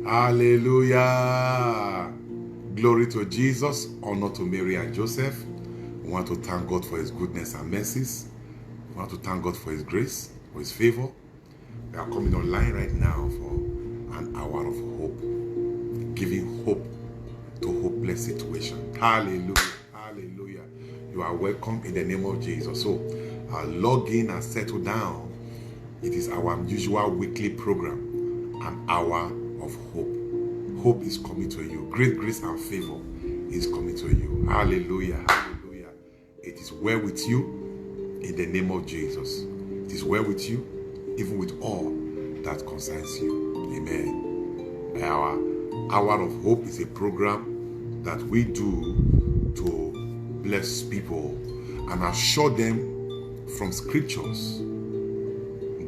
Hallelujah. Glory to Jesus. Honor to Mary and Joseph. We want to thank God for his goodness and mercies. We want to thank God for his grace, for his favor. We are coming online right now for an hour of hope, giving hope to hopeless situations. Hallelujah. Hallelujah. You are welcome in the name of Jesus. So log in and settle down. It is our usual weekly program, an hour of hope. Hope is coming to you. Great grace and favor is coming to you. Hallelujah. Hallelujah. It is well with you in the name of Jesus. It is well with you, even with all that concerns you. Amen. Our Hour of Hope is a program that we do to bless people and assure them from scriptures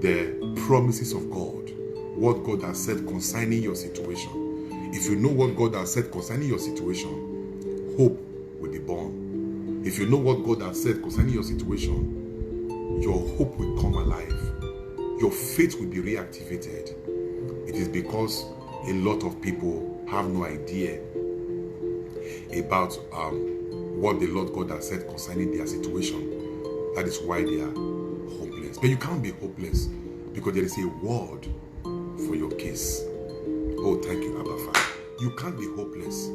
the promises of God, what God has said concerning your situation. If you know what God has said concerning your situation, hope will be born. If you know what God has said concerning your situation, your hope will come alive. Your faith will be reactivated. It is because a lot of people have no idea about what the Lord God has said concerning their situation. That is why they are hopeless. But you can't be hopeless because there is a word for your case. Oh, thank you, Abba Father. You can't be hopeless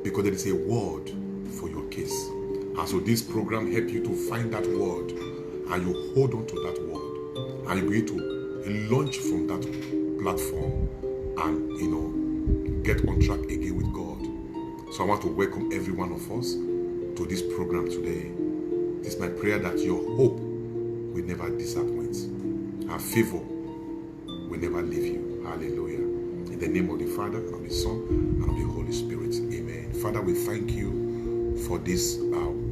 because there is a word for your case. And so this program helps you to find that word, and you hold on to that word, and you begin to launch from that platform and, get on track again with God. So I want to welcome every one of us to this program today. It's my prayer that your hope will never disappoint. Our favor will never leave you. Hallelujah. In the name of the Father, and of the Son, and of the Holy Spirit. Amen. Father, we thank you for this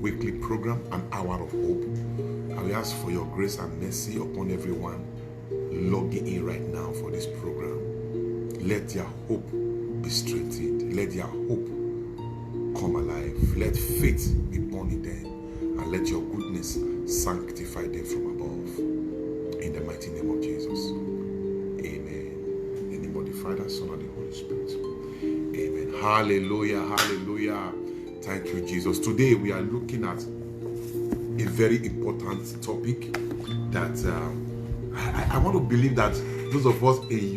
weekly program, an hour of hope. And we ask for your grace and mercy upon everyone logging in right now for this program. Let their hope be strengthened. Let their hope come alive. Let faith be born in them. And let your goodness sanctify them from above. In the mighty name of Jesus. Amen. In the name of the Father, Son, and the Holy Spirit. Amen. Hallelujah. Hallelujah. Thank you, Jesus. Today we are looking at a very important topic that I want to believe that those of us in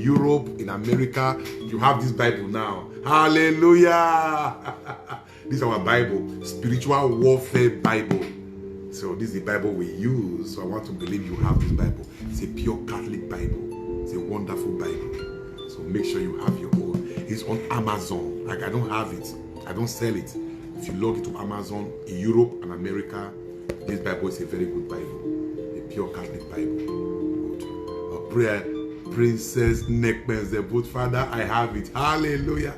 Europe, in America, you have this Bible now. Hallelujah. This is our Bible, Spiritual Warfare Bible. So this is the Bible we use. So I want to believe you have this Bible. It's a pure Catholic Bible. It's a wonderful Bible. So make sure you have your own. It's on Amazon. Like, I don't have it. I don't sell it. If you log into Amazon in Europe and America, this Bible is a very good Bible. A pure Catholic Bible. Good. Prayer, Princess Neckpens, the boot Father, I have it. Hallelujah.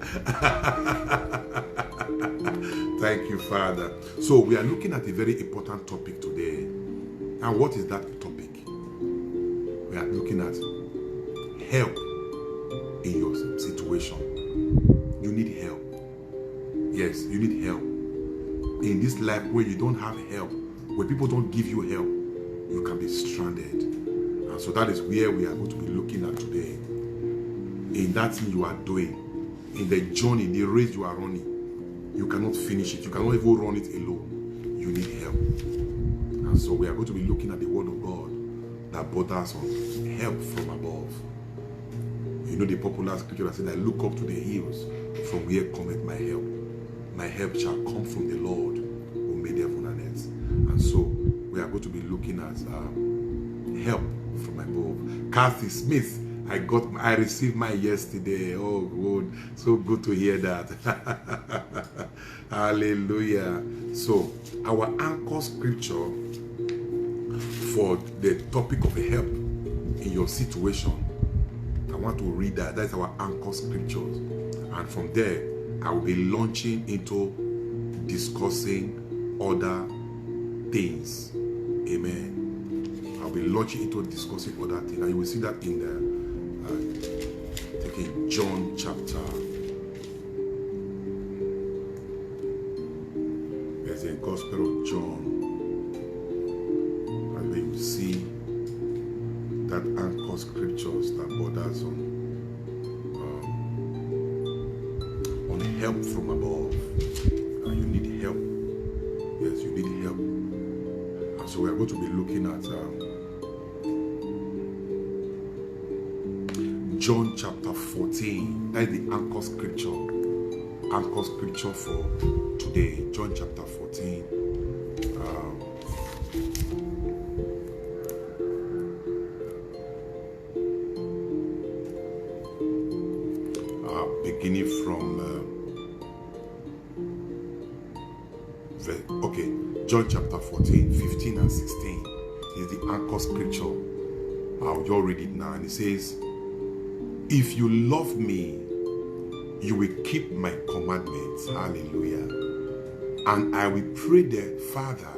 Thank you, Father. So we are looking at a very important topic today. And what is that topic? We are looking at help in your situation. You need help. Yes, you need help. In this life where you don't have help, where people don't give you help, you can be stranded. And so that is where we are going to be looking at today. In that thing you are doing, in the journey, the race you are running, you cannot finish it. You cannot even run it alone. You need help. And so we are going to be looking at the word of God that borders on help from above. You know the popular scripture that says, I look up to the hills, from where cometh my help. My help shall come from the Lord who made heaven and earth. And so we are going to be looking at help from above. Kathy Smith, I received mine yesterday. Oh, good. So good to hear that. Hallelujah. So our anchor scripture for the topic of help in your situation, I want to read that. That's our anchor scriptures. And from there, I will be launching into discussing other things. Amen. I'll be launching into discussing other things. And you will see that in the John chapter. There's a Gospel of John. And then you see that anchor scriptures that borders on help from above. And you need help. Yes, you need help. And so we are going to be looking at John chapter 14. That is the anchor scripture. Anchor scripture for today. John chapter 14. Beginning from John chapter 14, 15 and 16 is the anchor scripture. I'll just read it now, and it says, if you love me, you will keep my commandments. Hallelujah. And I will pray the Father.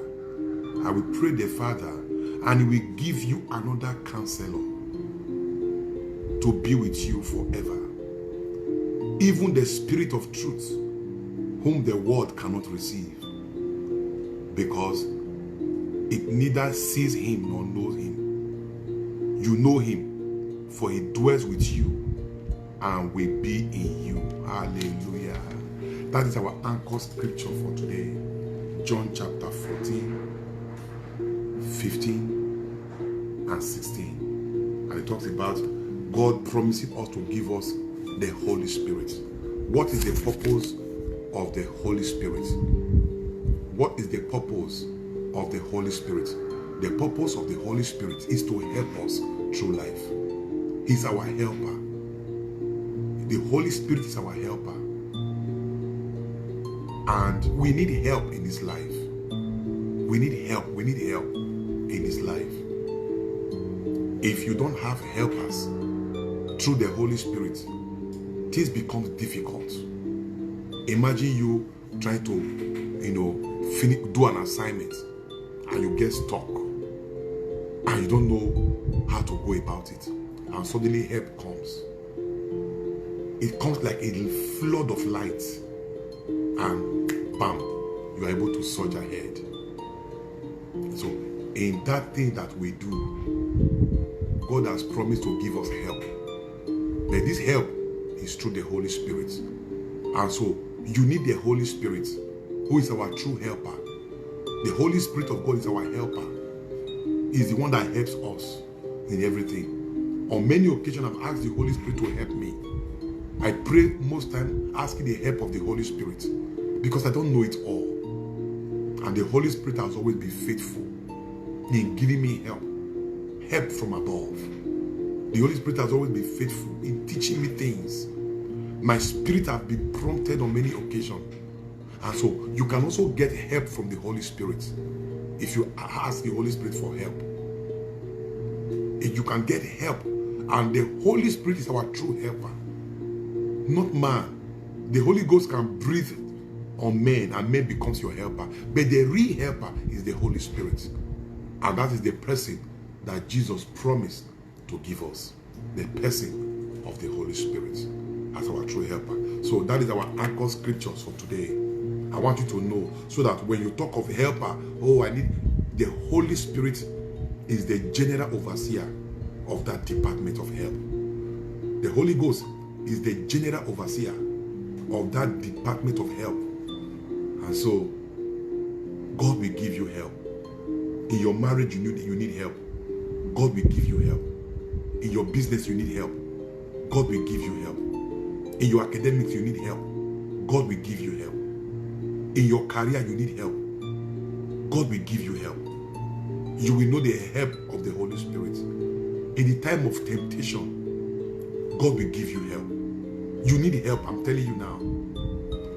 I will pray the Father, and he will give you another counselor to be with you forever. Even the Spirit of truth, whom the world cannot receive, because it neither sees him nor knows him. You know him, for he dwells with you and will be in you. Hallelujah. That is our anchor scripture for today. John chapter 14, 15 and 16. And it talks about God promising us to give us the Holy Spirit. What is the purpose of the Holy Spirit? What is the purpose of the Holy Spirit? The purpose of the Holy Spirit is to help us through life. He's our helper. The Holy Spirit is our helper. And we need help in this life. We need help. We need help in this life. If you don't have helpers through the Holy Spirit, things become difficult. Imagine you trying to, do an assignment and you get stuck and you don't know how to go about it, and suddenly help comes. It comes like a flood of light, and bam, you are able to surge ahead. So in that thing that we do, God has promised to give us help. But this help is through the Holy Spirit. And so you need the Holy Spirit, who is our true helper. The Holy Spirit of God is our helper. He's the one that helps us in everything. On many occasions, I've asked the Holy Spirit to help me. I pray most time asking the help of the Holy Spirit, because I don't know it all. And the Holy Spirit has always been faithful in giving me help from above. The Holy Spirit has always been faithful in teaching me things. My spirit has been prompted on many occasions. And so you can also get help from the Holy Spirit if you ask the Holy Spirit for help. If you can get help, and the Holy Spirit is our true helper, not man. The Holy Ghost can breathe on men and man becomes your helper. But the real helper is the Holy Spirit. And that is the person that Jesus promised to give us. The person of the Holy Spirit as our true helper. So that is our anchor scriptures for today. I want you to know, so that when you talk of helper, the Holy Spirit is the general overseer of that department of help. The Holy Ghost is the general overseer of that department of help. And so God will give you help. In your marriage, you need help. God will give you help. In your business, you need help. God will give you help. In your academics, you need help. God will give you help. In your career, you need help. God will give you help. You will know the help of the Holy Spirit. In the time of temptation, God will give you help. You need help, I'm telling you now.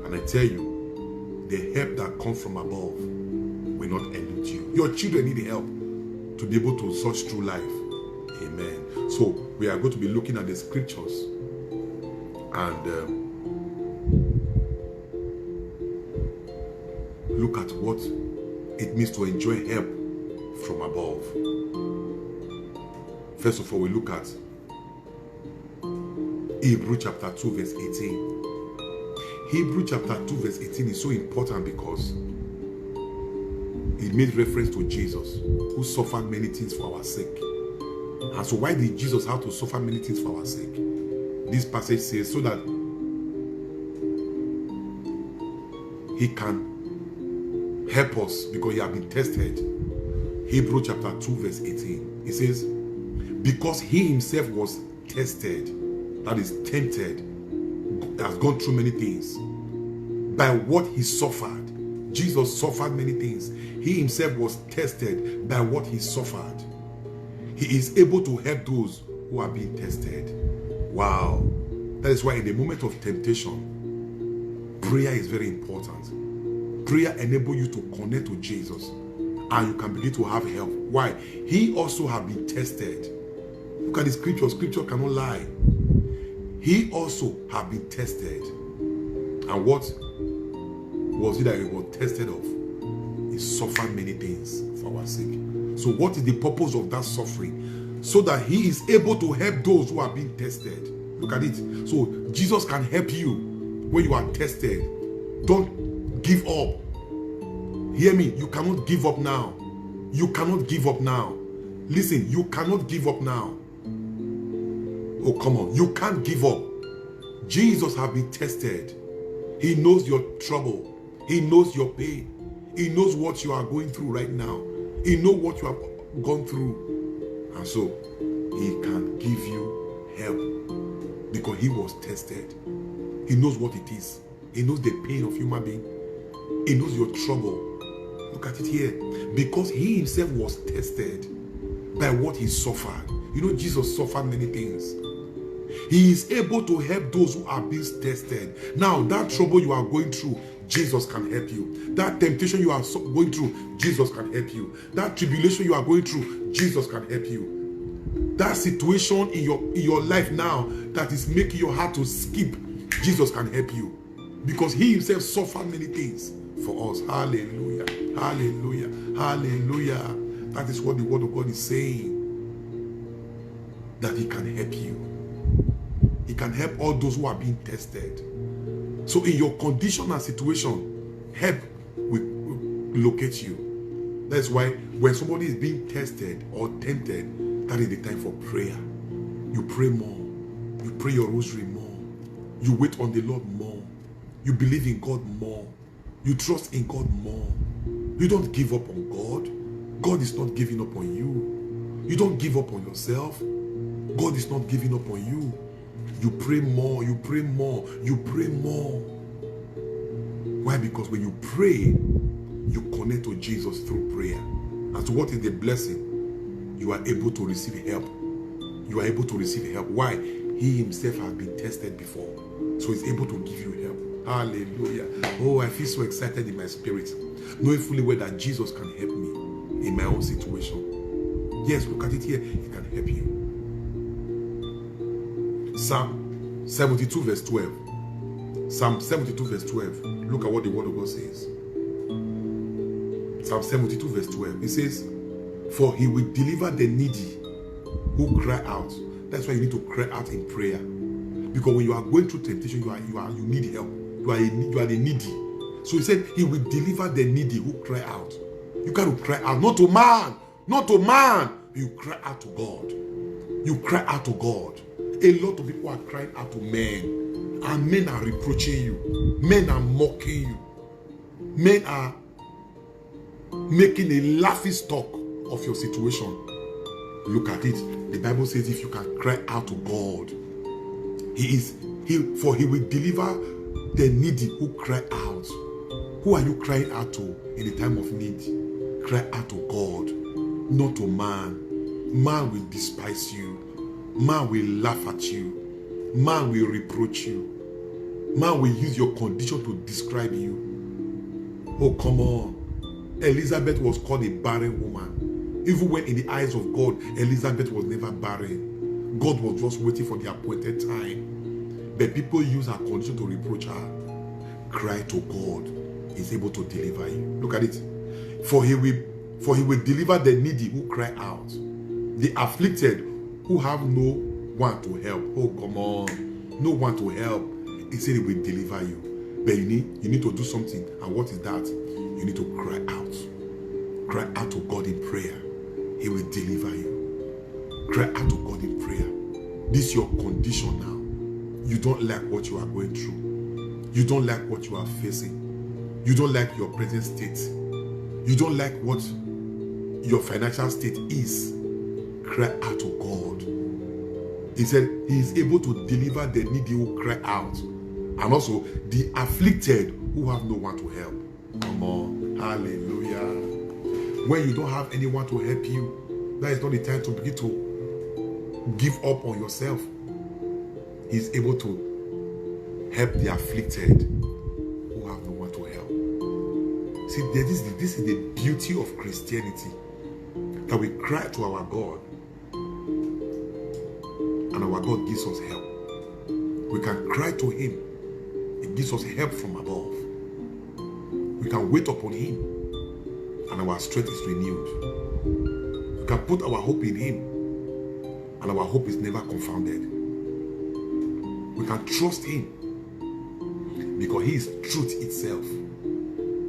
And I tell you, the help that comes from above will not elude you. Your children need help to be able to search through life. Amen. So we are going to be looking at the scriptures and look at what it means to enjoy help from above. First of all, we look at Hebrews chapter 2 verse 18. Hebrews chapter 2 verse 18 is so important because it made reference to Jesus, who suffered many things for our sake. And so why did Jesus have to suffer many things for our sake? This passage says, so that he can help us because he has been tested. Hebrews chapter 2 verse 18. It says, because he himself was tested, that is tempted, has gone through many things. By what he suffered. Jesus suffered many things. He himself was tested by what he suffered. He is able to help those who are being tested. Wow. That is why in the moment of temptation, prayer is very important. Prayer enables you to connect to Jesus and you can begin to have help. Why? He also has been tested. Look at the scripture. Scripture cannot lie. He also has been tested. And what was it that he was tested of? He suffered many things for our sake. So what is the purpose of that suffering? So that he is able to help those who are being tested. Look at it. So Jesus can help you when you are tested. Don't give up. Hear me. You cannot give up now. You cannot give up now. Listen, you cannot give up now. Oh, come on. You can't give up. Jesus has been tested. He knows your trouble. He knows your pain. He knows what you are going through right now. He knows what you have gone through. And so, he can give you help because he was tested. He knows what it is. He knows the pain of human being. He knows your trouble. Look at it here. Because he himself was tested by what he suffered. You know, Jesus suffered many things. He is able to help those who are being tested. Now, that trouble you are going through, Jesus can help you. That temptation you are going through, Jesus can help you. That tribulation you are going through, Jesus can help you. That situation in your life now that is making your heart to skip, Jesus can help you. Because he himself suffered many things for us. Hallelujah. Hallelujah. Hallelujah. That is what the word of God is saying. That he can help you. He can help all those who are being tested. So in your condition and situation, help will locate you. That's why when somebody is being tested or tempted, that is the time for prayer. You pray more. You pray your rosary more. You wait on the Lord more. You believe in God more. You trust in God more. You don't give up on God. God is not giving up on you. You don't give up on yourself. God is not giving up on you. You pray more, you pray more, you pray more. Why? Because when you pray, you connect to Jesus through prayer. And so what is the blessing? You are able to receive help. You are able to receive help. Why? He himself has been tested before. So he's able to give you help. Hallelujah. Oh, I feel so excited in my spirit. Knowing fully well that Jesus can help me in my own situation. Yes, look at it here. He can help you. Psalm 72 verse 12. Psalm 72 verse 12. Look at what the word of God says. Psalm 72 verse 12. It says, for he will deliver the needy who cry out. That's why you need to cry out in prayer. Because when you are going through temptation, you need help. You are the needy. So he said he will deliver the needy who cry out. You got to cry out, not to man, not to man. You cry out to God. You cry out to God. A lot of people are crying out to men, and men are reproaching you. Men are mocking you. Men are making a laughing stock of your situation. Look at it. The Bible says if you can cry out to God, for he will deliver the needy who cry out. Who are you crying out to in the time of need? Cry out to God, not to man. Man will despise you. Man will laugh at you. Man will reproach you. Man will use your condition to describe you. Oh, come on. Elizabeth was called a barren woman. Even when in the eyes of God, Elizabeth was never barren. God was just waiting for the appointed time. But people use her condition to reproach her. Cry to God. He's able to deliver you. Look at it. For he will deliver the needy who cry out. The afflicted who have no one to help. Oh, come on. No one to help. He said he will deliver you. But you need to do something. And what is that? You need to cry out. Cry out to God in prayer. He will deliver you. Cry out to God in prayer. This is your condition now. You don't like what you are going through. You don't like what you are facing. You don't like your present state. You don't like what your financial state is. Cry out to God. He said he is able to deliver the needy who cry out, and also the afflicted who have no one to help. Come on. Hallelujah. When you don't have anyone to help you, that is not the time to begin to give up on yourself. He is able to help the afflicted who have no one to help. See, this is the beauty of Christianity, that we cry to our God, and our God gives us help. We can cry to him. It gives us help from above. We can wait upon him, and our strength is renewed. We can put our hope in him, and our hope is never confounded. We can trust him because he is truth itself.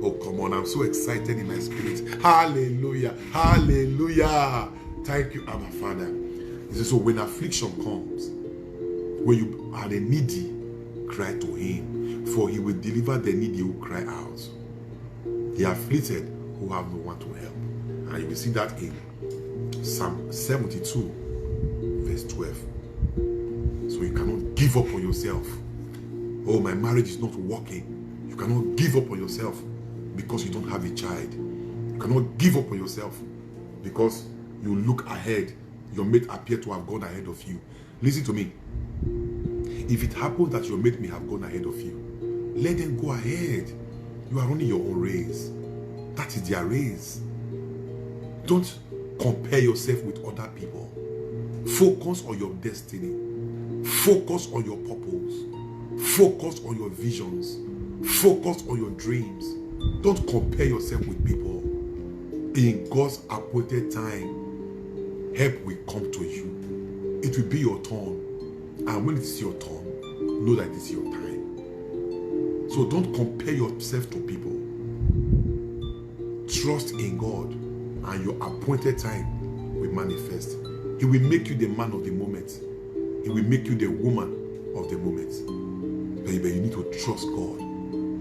Oh, come on, I'm so excited in my spirit. Hallelujah, hallelujah. Thank you, Abba Father. So when affliction comes, when you are the needy, cry to him, for he will deliver the needy who cry out, the afflicted who have no one to help. And you will see that in Psalm 72 verse 12. So you cannot give up on yourself. Oh, my marriage is not working. You cannot give up on yourself because you don't have a child. You cannot give up on yourself because you look ahead. Your mate appear to have gone ahead of you. Listen to me. If it happens that your mate may have gone ahead of you, let them go ahead. You are running your own race. That is their race. Don't compare yourself with other people. Focus on your destiny. Focus on your purpose. Focus on your visions. Focus on your dreams. Don't compare yourself with people. In God's appointed time, help will come to you. It will be your turn. And when it is your turn, know that it is your time. So don't compare yourself to people. Trust in God, and your appointed time will manifest. He will make you the man of the moment. He will make you the woman of the moment. Baby, you need to trust God.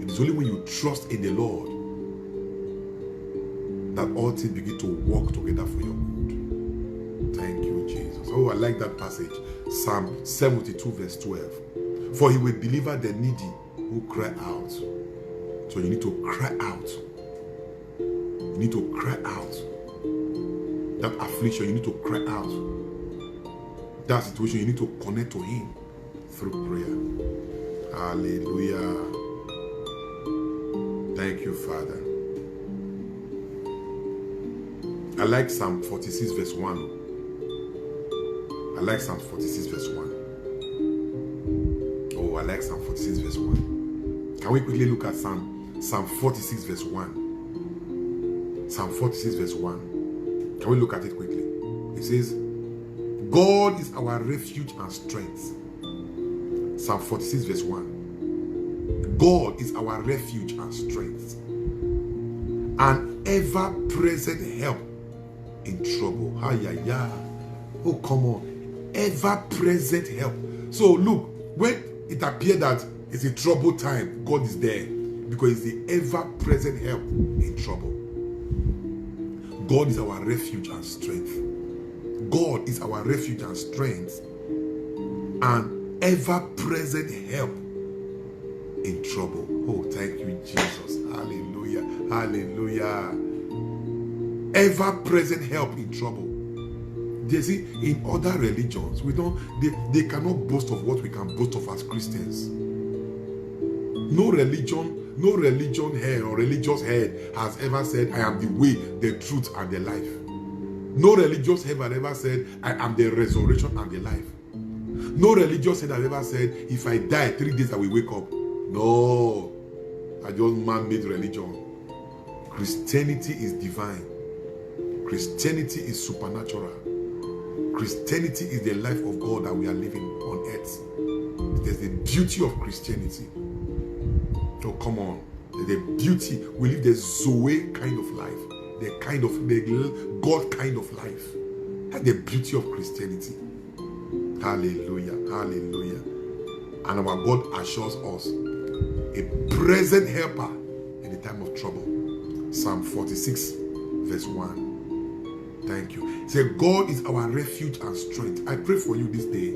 It is only when you trust in the Lord that all things begin to work together for your good. Thank you, Jesus. Oh, I like that passage. Psalm 72 verse 12. For he will deliver the needy who cry out. So you need to cry out. You need to cry out. That affliction, you need to cry out. That situation, you need to connect to him through prayer. Hallelujah. Thank you, Father. I like Psalm 46 verse 1. I like Psalm 46 verse 1. Oh, I like Psalm 46 verse 1. Can we quickly look at Psalm 46 verse 1? Psalm 46 verse 1. Can we look at it quickly? It says, God is our refuge and strength. Psalm 46 verse 1. God is our refuge and strength, an ever-present help in trouble. Oh, come on. Ever-present help. So look, when it appears that it's a troubled time, God is there because He's the ever-present help in trouble. God is our refuge and strength. God is our refuge and strength, and ever-present help in trouble. Oh, thank you, Jesus. Hallelujah. Hallelujah. Ever-present help in trouble. You see, in other religions, they cannot boast of what we can boast of as Christians. No religion head or religious head has ever said, I am the way, the truth, and the life. No religious head has ever said, I am the resurrection and the life. No religious head has ever said, if I die 3 days I will wake up. No, I just man-made religion. Christianity is divine. Christianity is supernatural. Christianity is the life of God that we are living on earth. It is the beauty of Christianity. Oh, come on. The beauty. We live the Zoe kind of life. The God kind of life. That's the beauty of Christianity. Hallelujah. Hallelujah. And our God assures us a present helper in the in time of trouble. Psalm 46, verse 1. Thank you. Say, God is our refuge and strength. I pray for you this day.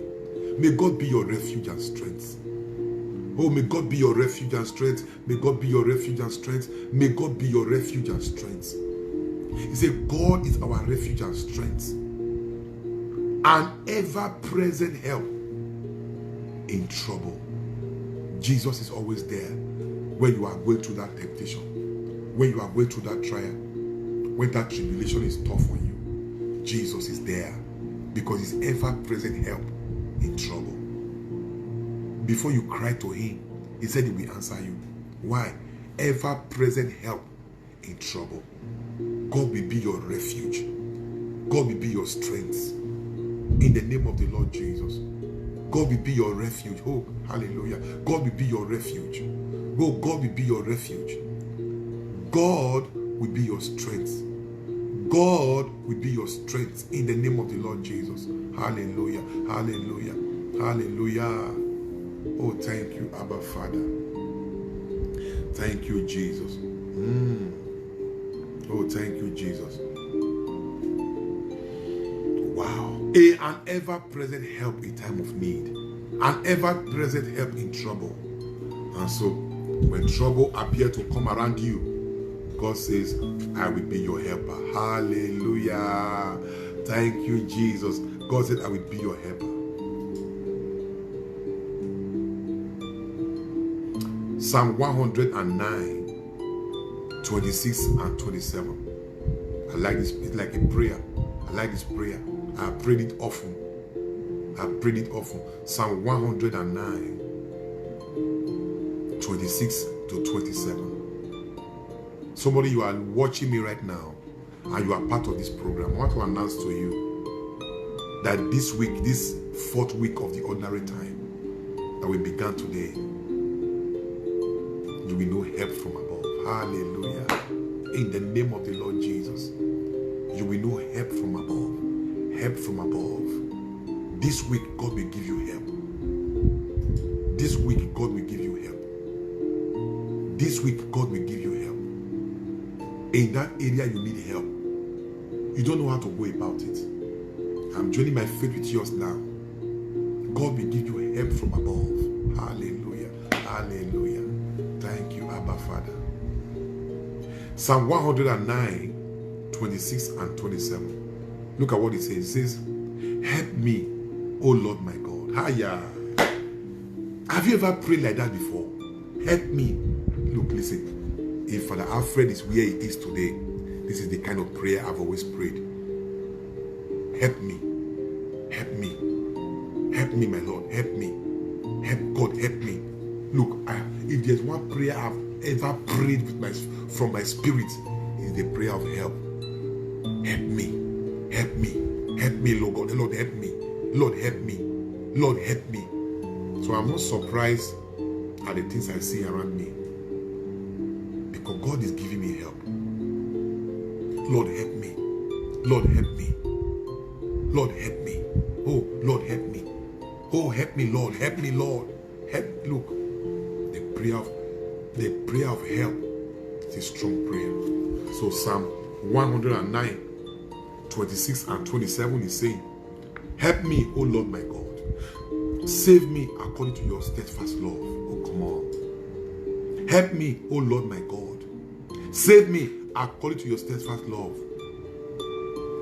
May God be your refuge and strength. Oh, may God be your refuge and strength. May God be your refuge and strength. May God be your refuge and strength. He said, God is our refuge and strength, an ever-present help in trouble. Jesus is always there when you are going through that temptation, when you are going through that trial, when that tribulation is tough on you. Jesus is there because he's ever-present help in trouble. Before you cry to him, he said he will answer you. Why? Ever-present help in trouble. God will be your refuge. God will be your strength. In the name of the Lord Jesus. God will be your refuge. Oh, hallelujah. God will be your refuge. Oh, God will be your refuge. God will be your strength. God will be your strength in the name of the Lord Jesus. Hallelujah. Hallelujah. Hallelujah. Oh, thank you, Abba Father. Thank you, Jesus. Oh, thank you, Jesus. Wow. An ever-present help in time of need. An ever-present help in trouble. And so, when trouble appears to come around you, God says, I will be your helper. Hallelujah. Thank you, Jesus. God said, I will be your helper. Psalm 109. 26 and 27. I like this. It's like a prayer. I like this prayer. I prayed it often. Psalm 109, 26 to 27. Somebody, you are watching me right now and you are part of this program. I want to announce to you that this week, this 4th week of the ordinary time that we began today, you will know help from above. Hallelujah. In the name of the Lord Jesus, you will know help from above. Help from above. This week, God will give you help. This week, God will give you help. This week, God will give you help. In that area you need help, you don't know how to go about it. I'm joining my faith with yours now. God will give you help from above. Hallelujah. Hallelujah. Thank you, Abba Father. Psalm 109, 26 and 27. Look at what it says. It says, help me, O Lord my God. Hiya. Have you ever prayed like that before? Help me. Look, listen. If Father Alfred is where he is today, this is the kind of prayer I've always prayed. Help me. Help me. Help me, my Lord. Help me. Help God. Help me. Look, if there's one prayer I've ever prayed from my spirit, is the prayer of help. Help me. Help me. Help me, Lord God. Lord, help me. Lord, help me. Lord, help me. So I'm not surprised at the things I see around me, because God is giving me help. Lord, help me. Lord, help me. Lord, help me. Oh, Lord, help me. Oh, help me, Lord. Help me, Lord. Help. Look, the prayer of help is a strong prayer. So Psalm 109, 26 and 27 is saying, help me, O Lord my God. Save me according to your steadfast love. Oh, come on. Help me, O Lord my God. Save me according to your steadfast love.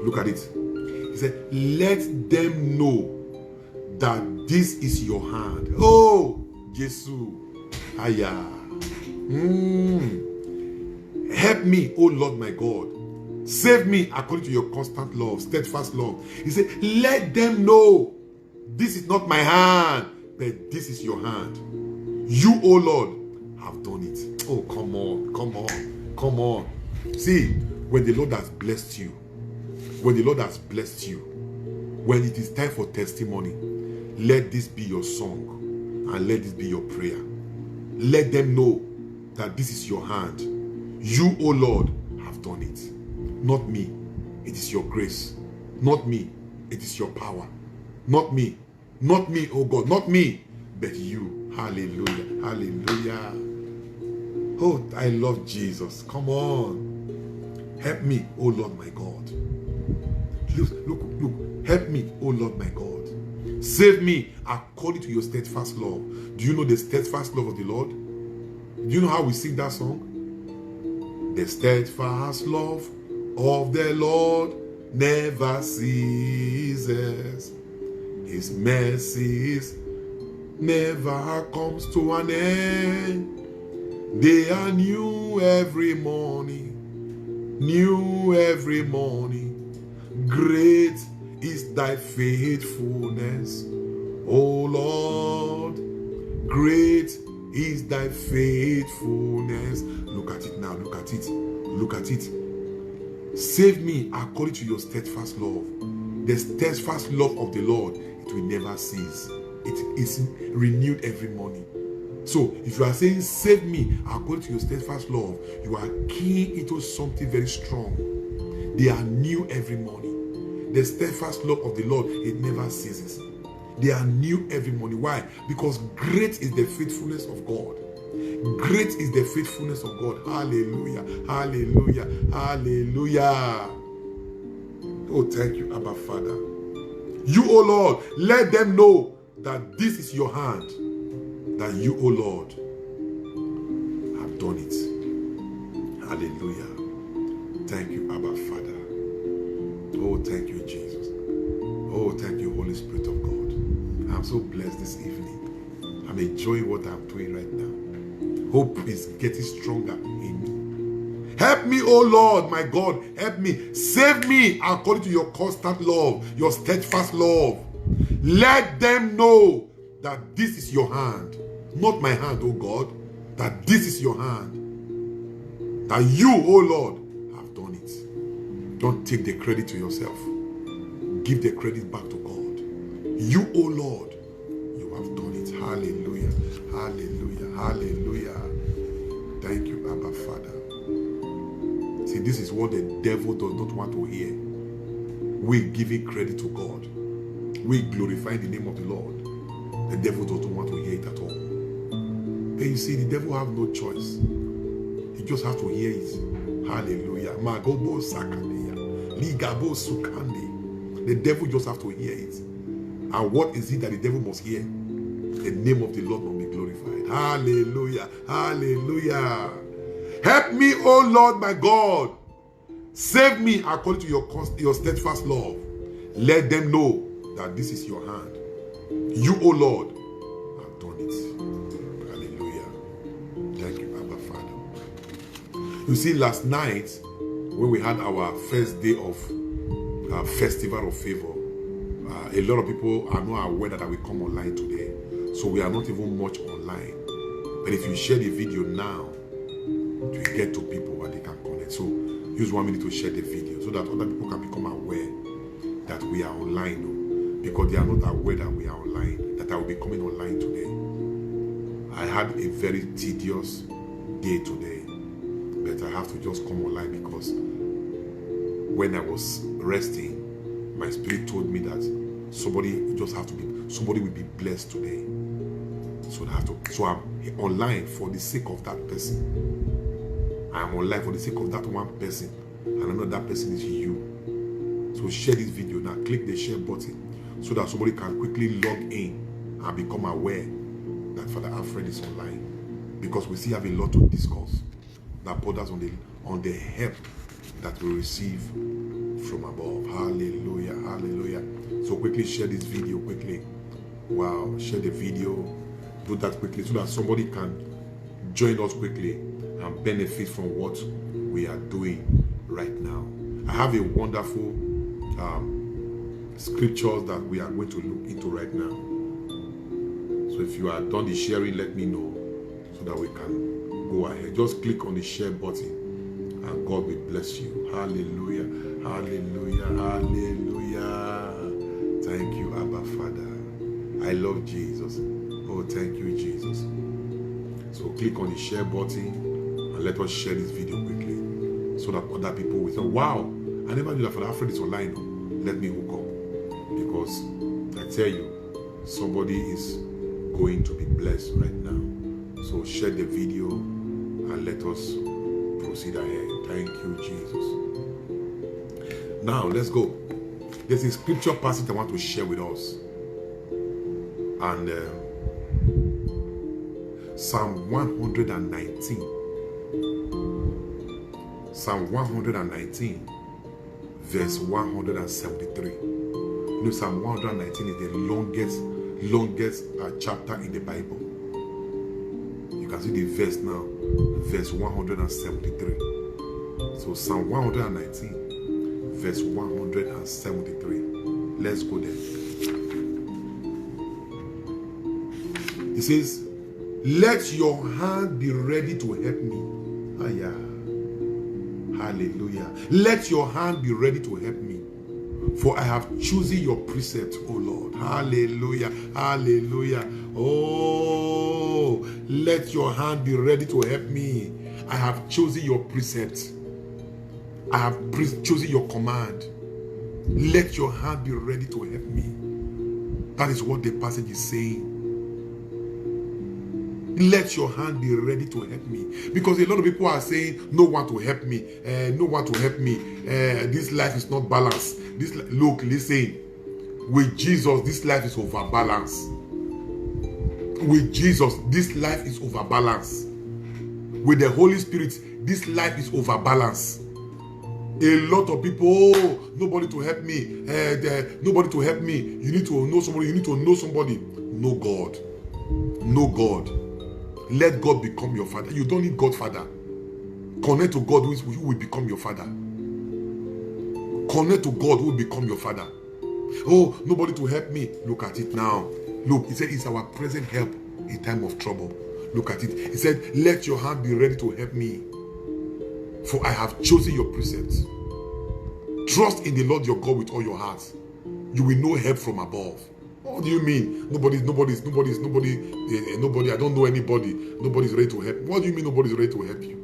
Look at it. He said, let them know that this is your hand. Oh, Jesus. Aya. Help me, O Lord my God. Save me according to your constant love, steadfast love. He said, let them know this is not my hand, but this is your hand. You, O Lord, have done it. Oh, come on, come on, come on. See, when the Lord has blessed you, when the Lord has blessed you, when it is time for testimony, let this be your song and let this be your prayer. Let them know that this is your hand. You, O Lord, have done it. Not me. It is your grace. Not me. It is your power. Not me. Not me, oh God. Not me. But you. Hallelujah. Hallelujah. Oh, I love Jesus. Come on. Help me, oh Lord my God. Look. Help me, oh Lord my God. Save me according to your steadfast love. Do you know the steadfast love of the Lord? Do you know how we sing that song? The steadfast love of the Lord never ceases. His mercies never comes to an end. They are new every morning. New every morning. Great is thy faithfulness, O Lord. Great is thy faithfulness. Look at it now. Look at it. Look at it. Save me according to your steadfast love. The steadfast love of the Lord, it will never cease. It is renewed every morning. So if you are saying save me according to your steadfast love, you are keying into something very strong. They are new every morning. The steadfast love of the Lord, it never ceases. They are new every morning. Why? Because great is the faithfulness of God. Great is the faithfulness of God. Hallelujah. Hallelujah. Hallelujah. Oh, thank you, Abba Father. You, oh Lord, let them know that this is your hand. That you, oh Lord, have done it. Hallelujah. Thank you, Abba Father. Oh, thank you, Jesus. Oh, thank you, Holy Spirit of God. I'm so blessed this evening. I'm enjoying what I'm doing right now. Hope is getting stronger in me. Help me, oh Lord, my God. Help me. Save me according to your constant love, your steadfast love. Let them know that this is your hand. Not my hand, oh God. That this is your hand. That you, oh Lord, have done it. Don't take the credit to yourself. Give the credit back to God. You, oh Lord, you have done it. Hallelujah. Hallelujah. Hallelujah. Thank you, Abba Father. See, this is what the devil does not want to hear. We giving credit to God. We glorify the name of the Lord. The devil doesn't want to hear it at all. And you see, the devil have no choice. He just has to hear it. Hallelujah. Magobo sakadeya. Ligabo sukande. The devil just have to hear it. And what is it that the devil must hear? The name of the Lord must be glorified. Hallelujah. Hallelujah. Help me, oh Lord, my God. Save me according to your steadfast love. Let them know that this is your hand. You, oh Lord, have done it. Hallelujah. Thank you, Abba Father. You see, last night, when we had our first day of Festival of Favor, a lot of people are not aware that I will come online today. So we are not even much online. But if you share the video now, it will get to people and they can connect. So use 1 minute to share the video so that other people can become aware that we are online. Because they are not aware that we are online, that I will be coming online today. I had a very tedious day today, but I have to just come online because when I was resting, my spirit told me that somebody will be blessed today. So I'm online for the sake of that person. I am online for the sake of that one person, and I know that person is you. So share this video now. Click the share button so that somebody can quickly log in and become aware that Father Alfred is online. Because we still have a lot to discuss that borders on the help that we receive from above. Hallelujah. Hallelujah. So quickly share this video quickly. Wow. Share the video. Do that quickly so that somebody can join us quickly and benefit from what we are doing right now. I have a wonderful scriptures that we are going to look into right now. So if you are done the sharing, let me know so that we can go ahead. Just click on the share button and God will bless you. Hallelujah. Hallelujah. Hallelujah. Thank you, Abba Father. I love Jesus. Oh, thank you, Jesus. So click on the share button and let us share this video quickly so that other people will say, wow, I never knew that Father Alfred is online. Let me hook up. Because I tell you, somebody is going to be blessed right now. So share the video and let us proceed ahead. Thank you, Jesus. Now, let's go. There's a scripture passage I want to share with us. And Psalm 119. Psalm 119, verse 173. You know, Psalm 119 is the longest chapter in the Bible. You can see the verse now, verse 173. So Psalm 119, verse 173. Let's go there. It says, let your hand be ready to help me. Ah, yeah. Hallelujah. Let your hand be ready to help me. For I have chosen your precept, O Lord. Hallelujah. Hallelujah. Oh, let your hand be ready to help me. I have chosen your precept. I have chosen your command. Let your hand be ready to help me. That is what the passage is saying. Let your hand be ready to help me. Because a lot of people are saying, no one to help me. No one to help me. This life is not balanced. Look, listen. With Jesus, this life is overbalanced. With Jesus, this life is overbalanced. With the Holy Spirit, this life is overbalanced. A lot of people, oh, nobody to help me. Nobody to help me. You need to know somebody. You need to know somebody. Know God. Know God. Let God become your father. You don't need God father. Connect to God who will become your father. Connect to God who will become your father. Oh, nobody to help me. Look at it now. Look, he said it's our present help in time of trouble. Look at it. He said, let your hand be ready to help me. For I have chosen your precepts. Trust in the Lord your God with all your heart. You will know help from above. What do you mean? Nobody, I don't know anybody. Nobody's ready to help. What do you mean nobody's ready to help you?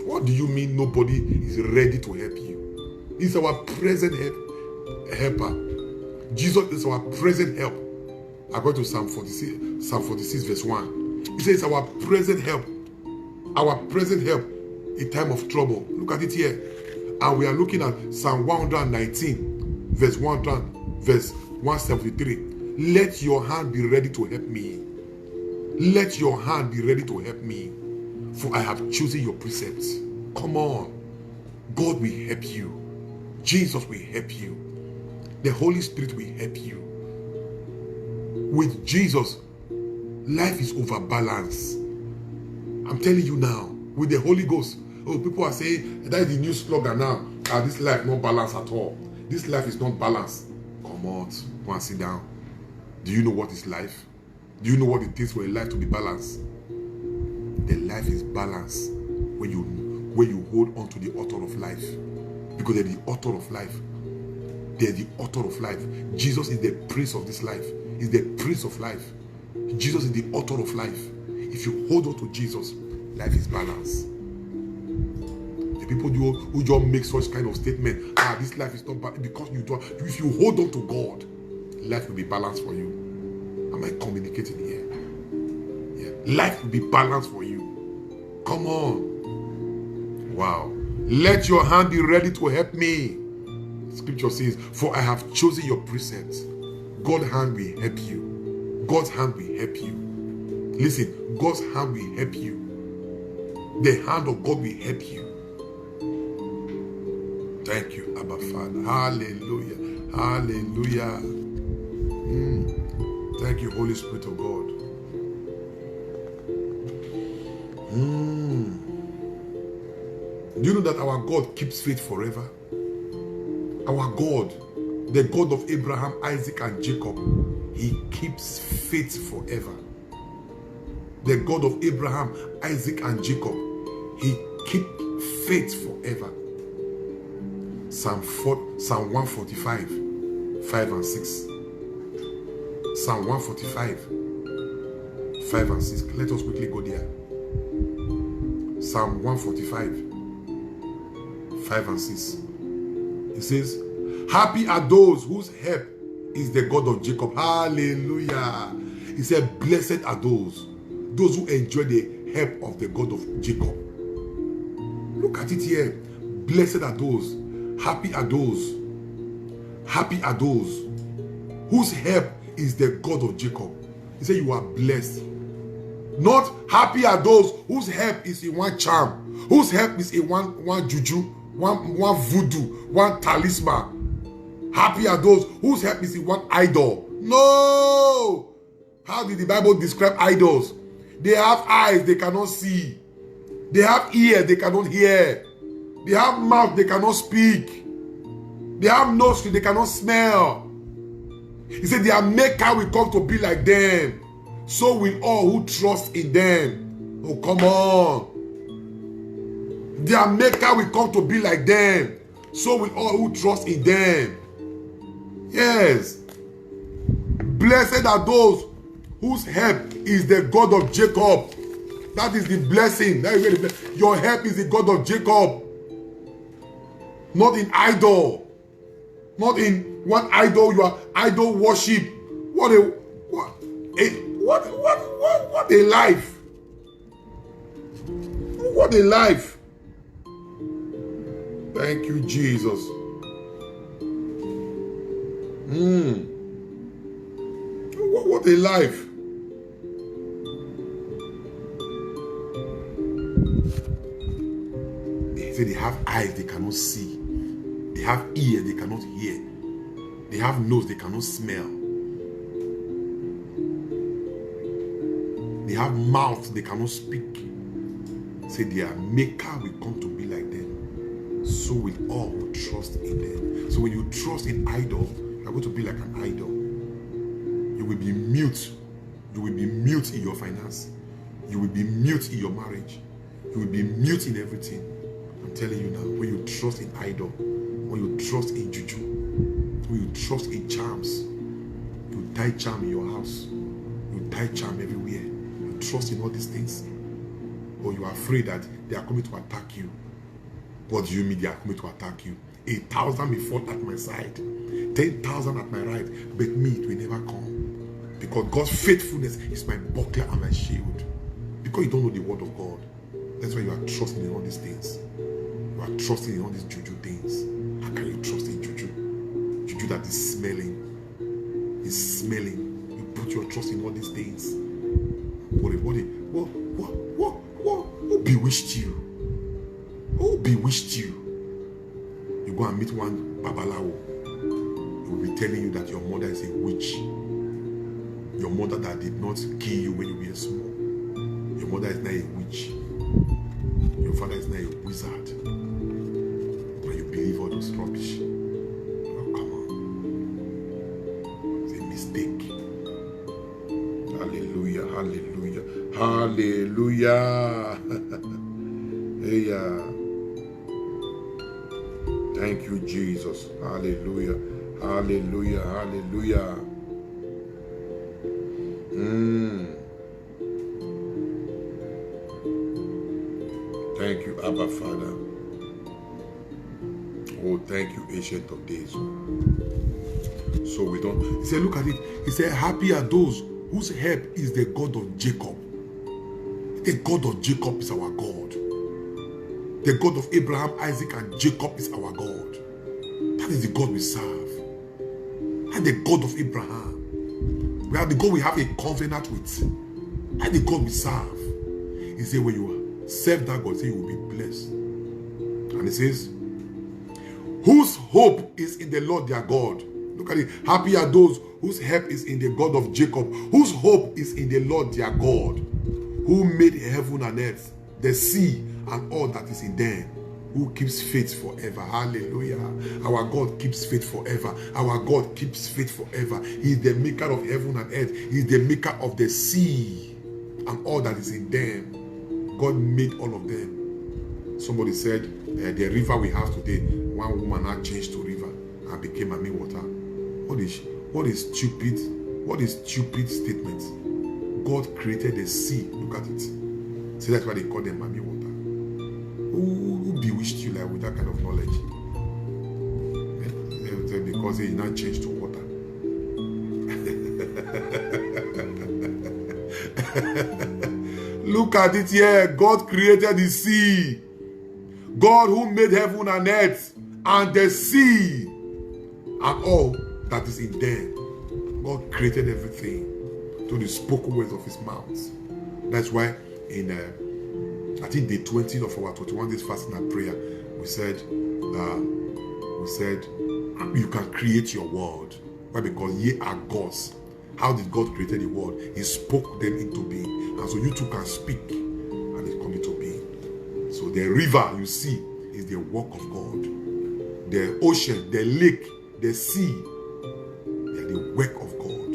What do you mean nobody is ready to help you? He's our present helper. Jesus is our present help. According to Psalm 46 verse 1. He says our present help. Our present help in time of trouble. Look at it here. And we are looking at Psalm 119 verse 173. Let your hand be ready to help me. Let your hand be ready to help me. For I have chosen your precepts. Come on. God will help you. Jesus will help you. The Holy Spirit will help you. With Jesus, life is overbalanced. I'm telling you now. With the Holy Ghost. Oh, people are saying that is the new slogan now. This life not balanced at all. This life is not balanced. Come on, go and sit down. Do you know what is life? Do you know what it takes for a life to be balanced? The life is balanced when you hold on to the author of life. Because they're the author of life. They're the author of life. Jesus is the prince of this life. He's the prince of life. Jesus is the author of life. If you hold on to Jesus, life is balanced. The people who just make such kind of statement, this life is not balanced, because you don't. If you hold on to God, life will be balanced for you. Am I communicating here? Yeah. Life will be balanced for you. Come on. Wow. Let your hand be ready to help me. Scripture says, for I have chosen your precepts. God's hand will help you. God's hand will help you. Listen, God's hand will help you. The hand of God will help you. Thank you, Abba Father. Hallelujah. Hallelujah. Thank you, Holy Spirit of God. Do you know that our God keeps faith forever? Our God, the God of Abraham, Isaac, and Jacob, he keeps faith forever. The God of Abraham, Isaac, and Jacob, he keeps faith forever. Psalm 145, 5 and 6. Psalm 145, 5 and 6. Let us quickly go there. Psalm 145, 5 and 6. It says, happy are those whose help is the God of Jacob. Hallelujah. He said, blessed are those who enjoy the help of the God of Jacob. Look at it here. Blessed are those, happy are those whose help is the God of Jacob. He said you are blessed. Not happy are those whose help is in one charm, whose help is in one juju, one voodoo, one talisman. Happy are those whose help is in one idol. No! How did the Bible describe idols? They have eyes, they cannot see. They have ears, they cannot hear. They have mouth, they cannot speak. They have nostrils, they cannot smell. He said their maker will come to be like them. So will all who trust in them. Oh, come on. Their maker will come to be like them. So will all who trust in them. Yes. Blessed are those whose help is the God of Jacob. That is the blessing. That is really blessing. Your help is the God of Jacob. Not in idol. Not in one idol. You are idol worship. What a life. What a life. Thank you, Jesus. What a life. They say they have eyes, they cannot see. They have ears, they cannot hear. They have nose, they cannot smell. They have mouth, they cannot speak. Say their maker will come to be like them. So will all who trust in them. So when you trust in idol, you are going to be like an idol. You will be mute. You will be mute in your finance. You will be mute in your marriage. You will be mute in everything. I'm telling you now, when you trust in idol, when you trust in juju, when you trust in charms, you tie charm in your house. You tie charm everywhere. You trust in all these things. Or you are afraid that they are coming to attack you. What do you mean they are coming to attack you? 1,000 may fall at my side, 10,000 at my right, but me it will never come. Because God's faithfulness is my buckler and my shield. Because you don't know the word of God. That's why you are trusting in all these things. You are trusting in all these juju things. How can you trust in juju? Juju that is smelling. Is smelling. You put your trust in all these things. Who bewitched you? Who bewitched you? You go and meet one babalawo. He will be telling you that your mother is a witch. Your mother that did not kill you when you were small. Your mother is not a witch. Your father is not a wizard. And you believe all those rubbish. Oh, come on. It's a mistake. Hallelujah, hallelujah, hallelujah. Hey, thank you, Jesus. Hallelujah, hallelujah, hallelujah. Thank you, Abba Father. Oh, thank you, Ancient of Days. So we don't. He said, look at it. He said, happy are those whose help is the God of Jacob. The God of Jacob is our God. The God of Abraham, Isaac, and Jacob is our God. That is the God we serve. And the God of Abraham. We are the God we have a covenant with. And the God we serve. He said, when you serve that God, say you will be blessed. And he says, whose hope is in the Lord their God. Look at it. Happy are those whose help is in the God of Jacob. Whose hope is in the Lord their God. Who made heaven and earth, the sea, and all that is in them. Who keeps faith forever. Hallelujah. Our God keeps faith forever. Our God keeps faith forever. He is the maker of heaven and earth. He is the maker of the sea and all that is in them. God made all of them. Somebody said, the river we have today, one woman now changed to river and became Mami water. What is stupid statement? God created the sea. Look at it. So that's why they call them Mami water. Who bewitched you like with that kind of knowledge? Because they now changed to water. Look at it here. God created the sea. God who made heaven and earth and the sea and all that is in them. God created everything through the spoken words of his mouth. That's why in I think day 20 of our 21 days fasting and prayer, we said you can create your world. Why? Because ye are gods. How did God create the world? He spoke them into being. And so you too can speak and it come into being. So the river you see is the work of God. The ocean, the lake, the sea, they are the work of God.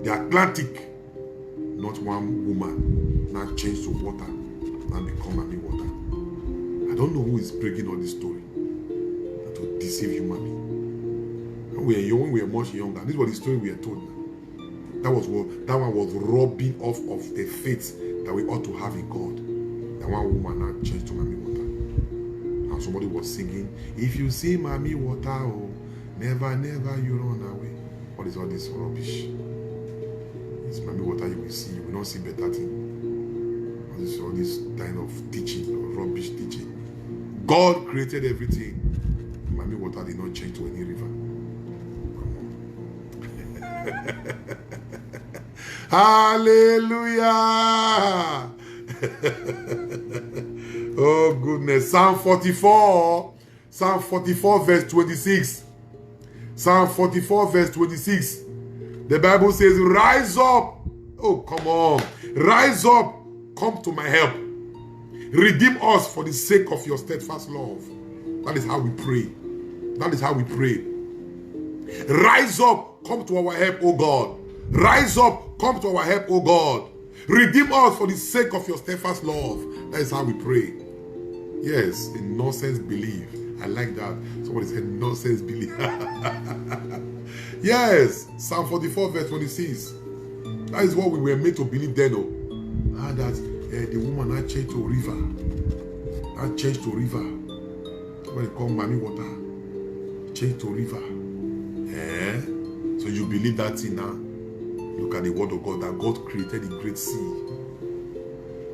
The Atlantic, not one woman now changed to water and become a water. I don't know who is breaking all this story to deceive human beings. When we were much younger, this was the story we were told now. That one was robbing off of the faith that we ought to have in God. That one woman now changed to Mami Water. And somebody was singing, if you see Mami Water, oh, never, never you run away. What is all this rubbish? It's Mami Water you will see. You will not see better thing. All this kind of teaching, or rubbish teaching. God created everything. Mami Water did not change to any river. Hallelujah. Oh goodness. Psalm 44 verse 26. Psalm 44 verse 26. The Bible says, rise up. Oh, come on. Rise up. Come to my help. Redeem us for the sake of your steadfast love. That is how we pray. That is how we pray. Rise up. Come to our help, O God. Rise up. Come to our help, O God. Redeem us for the sake of your steadfast love. That is how we pray. Yes, in nonsense belief. I like that. Somebody said nonsense belief. Yes, Psalm 44 verse 26. That is what we were made to believe then. That the woman had changed to a river. Had changed to a river. When it called Mami Water. Changed to a river. So you believe that thing now? Look at the word of God, that God created the great sea.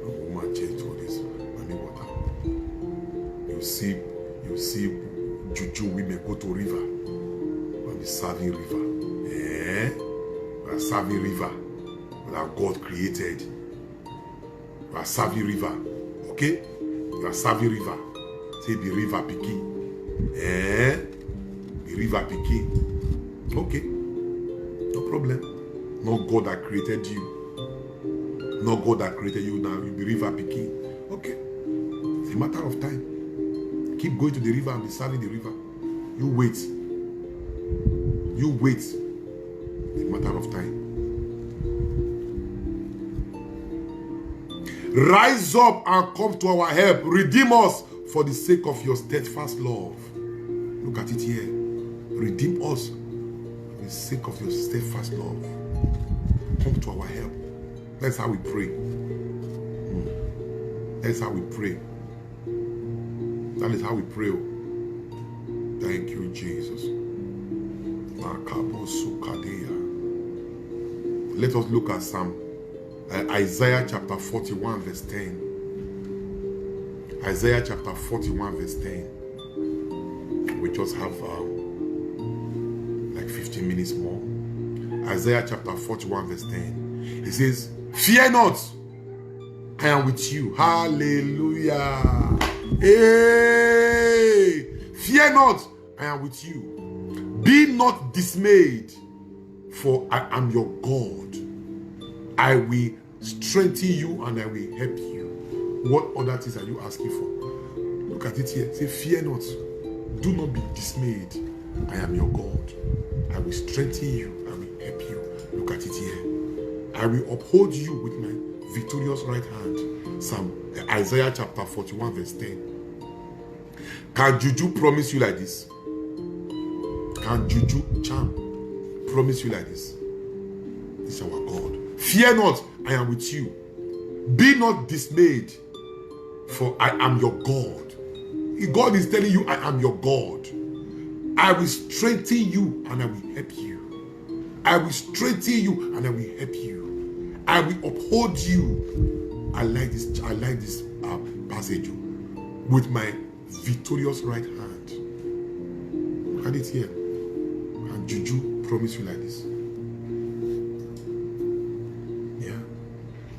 A woman changed to this Mami Water. You see juju women go to river. On the serving river. We are serving river that God created. We are serving river. Okay? You are serving river. Say the river Piki. The river Piki. Okay. No problem. Not God that created you. Not God that created you now. You be river Piki. Okay. It's a matter of time. Keep going to the river and be serving the river. You wait. You wait. It's a matter of time. Rise up and come to our help. Redeem us for the sake of your steadfast love. Look at it here. Redeem us for the sake of your steadfast love. Come to our help. That's how we pray. That's how we pray. That is how we pray. Thank you, Jesus. Let us look at Isaiah chapter 41 verse 10. Isaiah chapter 41 verse 10. We just have like 15 minutes more. Isaiah chapter 41 verse 10. It says, fear not, I am with you. Hallelujah. Hey, fear not, I am with you. Be not dismayed, for I am your God. I will strengthen you and I will help you. What other things are you asking for? Look at it here. Say, fear not. Do not be dismayed. I am your God. I will strengthen you. I will help you. Look at it here. I will uphold you with my victorious right hand. Isaiah chapter 41 verse 10. Can Juju promise you like this? Can Juju charm promise you like this? This is our God. Fear not, I am with you. Be not dismayed, for I am your God. God is telling you, I am your God. I will strengthen you and I will help you. I will strengthen you and I will help you. I will uphold you I like this passage. With my victorious right hand. Look at it here. And Juju promise you like this. Yeah.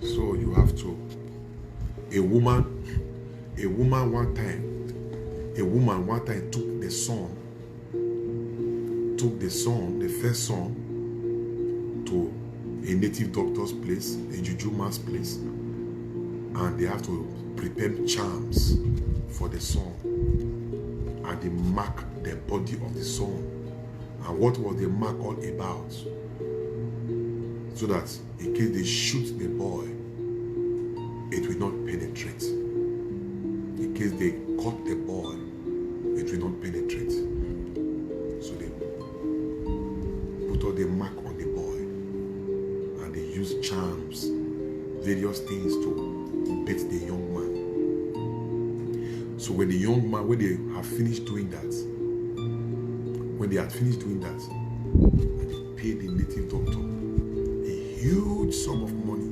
So you have to. A woman one time took the first son, to a native doctor's place, a Juju man's place, and they have to prepare charms for the son, and they mark the body of the son. And what was the mark all about? So that in case they shoot the boy, it will not penetrate. In case they cut the boy, it will not penetrate. So they put all the mark on the boy, and they use charms, various things to bait the young man. So when the young man, when they have finished doing that, and they paid the native doctor a huge sum of money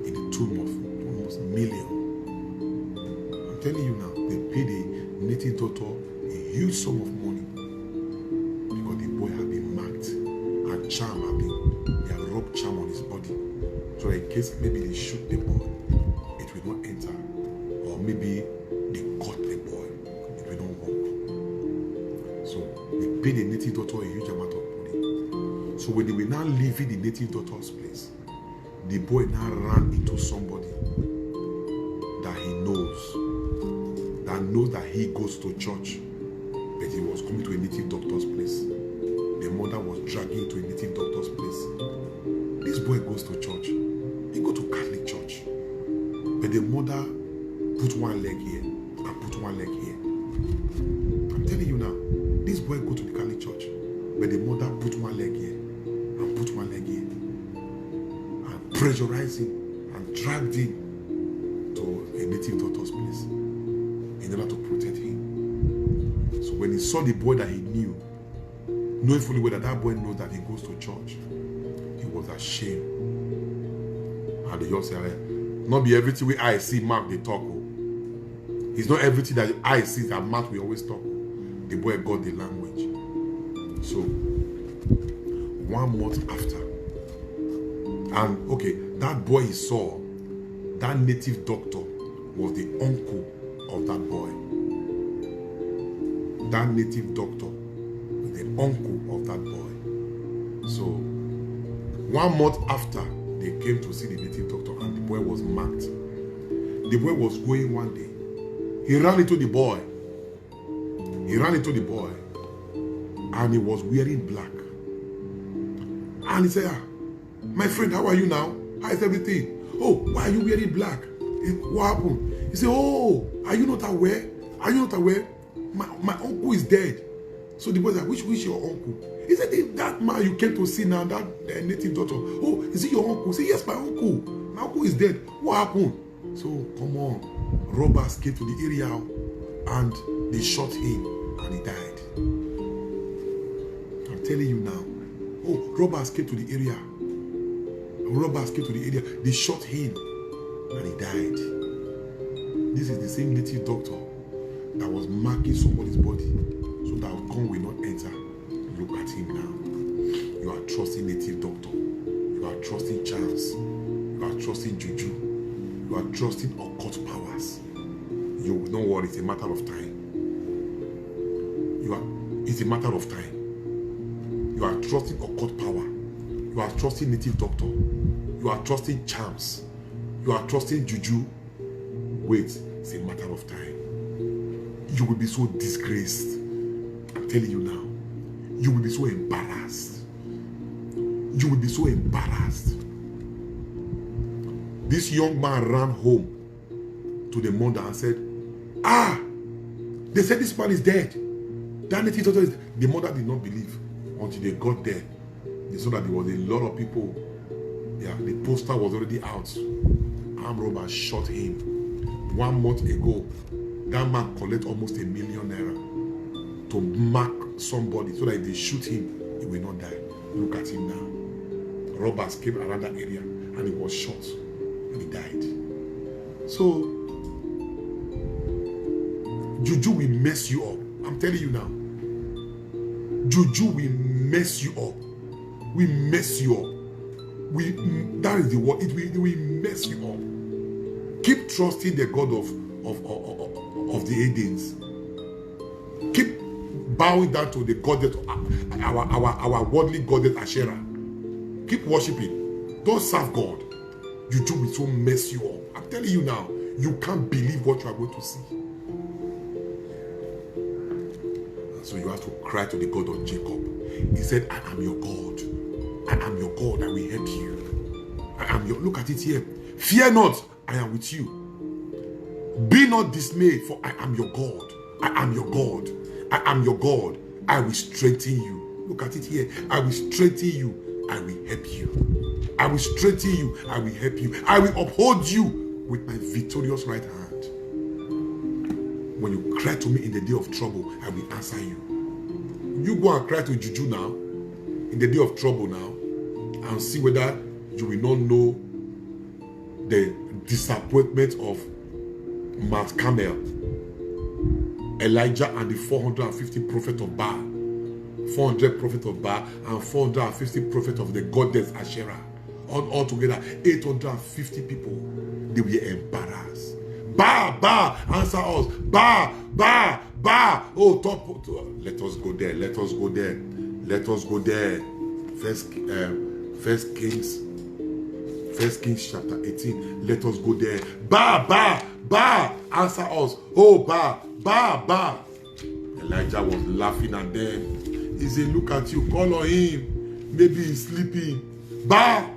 in the tune of almost $1 million. I'm telling you now, they paid the native doctor a huge sum of money because the boy had been marked and charm they had rubbed charm on his body. So in case maybe they shoot the boy, it will not enter. Or maybe they cut the boy, it will not work. So they paid the native doctor a huge amount of money. So when they were now leaving the native doctor's place, the boy now ran into somebody that he knows that he goes to church, but he was coming to a native doctor's place. The mother was dragging him to a native doctor's place. This boy goes to church. He go to Catholic church, but the mother put one leg here and put one leg here. I'm telling you now, this boy go to the Catholic church, but the mother put one leg here and put one leg here, and pressurized him and dragged him to a native doctor's place in order to protect him. So when he saw the boy that he knew, knowing fully well that boy knows that he goes to church, he was ashamed. And they just say, not be everything we I see Mark they talk. It's not everything that I see that Mark we always talk. The boy got the language. So 1 month after, and okay, that boy he saw, that native doctor was the uncle of that boy. That native doctor was the uncle of that boy. So 1 month after, they came to see the native doctor, and the boy was marked. The boy was going one day. He ran into the boy. And he was wearing black. And he said, my friend, how are you now? How is everything? Oh, why are you wearing black? What happened? He said, oh, are you not aware? Are you not aware? My uncle is dead. So the boy said, which your uncle? He said, that man you came to see now, that native doctor. Oh, is it your uncle? He said, yes, my uncle. My uncle is dead. What happened? So, come on. Robbers came to the area and they shot him and he died. I'm telling you now. Oh, robbers came to the area. They shot him and he died. This is the same native doctor that was marking somebody's body so that gun will not enter. Look at him now. You are trusting native doctor. You are trusting chance. You are trusting juju. You are trusting occult powers. You don't worry, it's a matter of time. It's a matter of time. You are trusting occult power. You are trusting native doctor. You are trusting charms. You are trusting juju. Wait, it's a matter of time. You will be so disgraced. I'm telling you now. You will be so embarrassed. You will be so embarrassed. This young man ran home to the mother and said, they said this man is dead. That native doctor is dead. The mother did not believe until they got there. They saw that there was a lot of people. Yeah, the poster was already out. Armed robbers shot him. 1 month ago, that man collected almost ₦1 million to mark somebody so that if they shoot him, he will not die. Look at him now. Robbers came around that area and he was shot and he died. So, juju will mess you up. I'm telling you now. Juju will mess you up. We mess you up. That is the word. It will mess you up. Keep trusting the God of the Adens. Keep bowing down to the goddess, our worldly goddess Asherah. Keep worshiping. Don't serve God. Juju will so mess you up. I'm telling you now. You can't believe what you are going to see. So you have to cry to the God of Jacob. He said, I am your God. I am your God. I will help you. I am your, look at it here. Fear not, I am with you. Be not dismayed, for I am your God. I am your God. I am your God. I will strengthen you. Look at it here. I will strengthen you. I will help you. I will strengthen you. I will help you. I will uphold you with my victorious right hand. When you cry to me in the day of trouble, I will answer you. You go and cry to Juju now, in the day of trouble now, and see whether you will not know the disappointment of Mount Carmel, Elijah and the 450 prophets of Baal, 400 prophets of Baal and 450 prophets of the goddess Asherah. All together, 850 people. They were embarrassed. Ba, answer us. Ba. Oh, let us go there. Let us go there. Let us go there. First Kings chapter 18. Let us go there. Ba, answer us. Oh, ba. Elijah was laughing at them. He said, look at you, call on him. Maybe he's sleeping. Ba,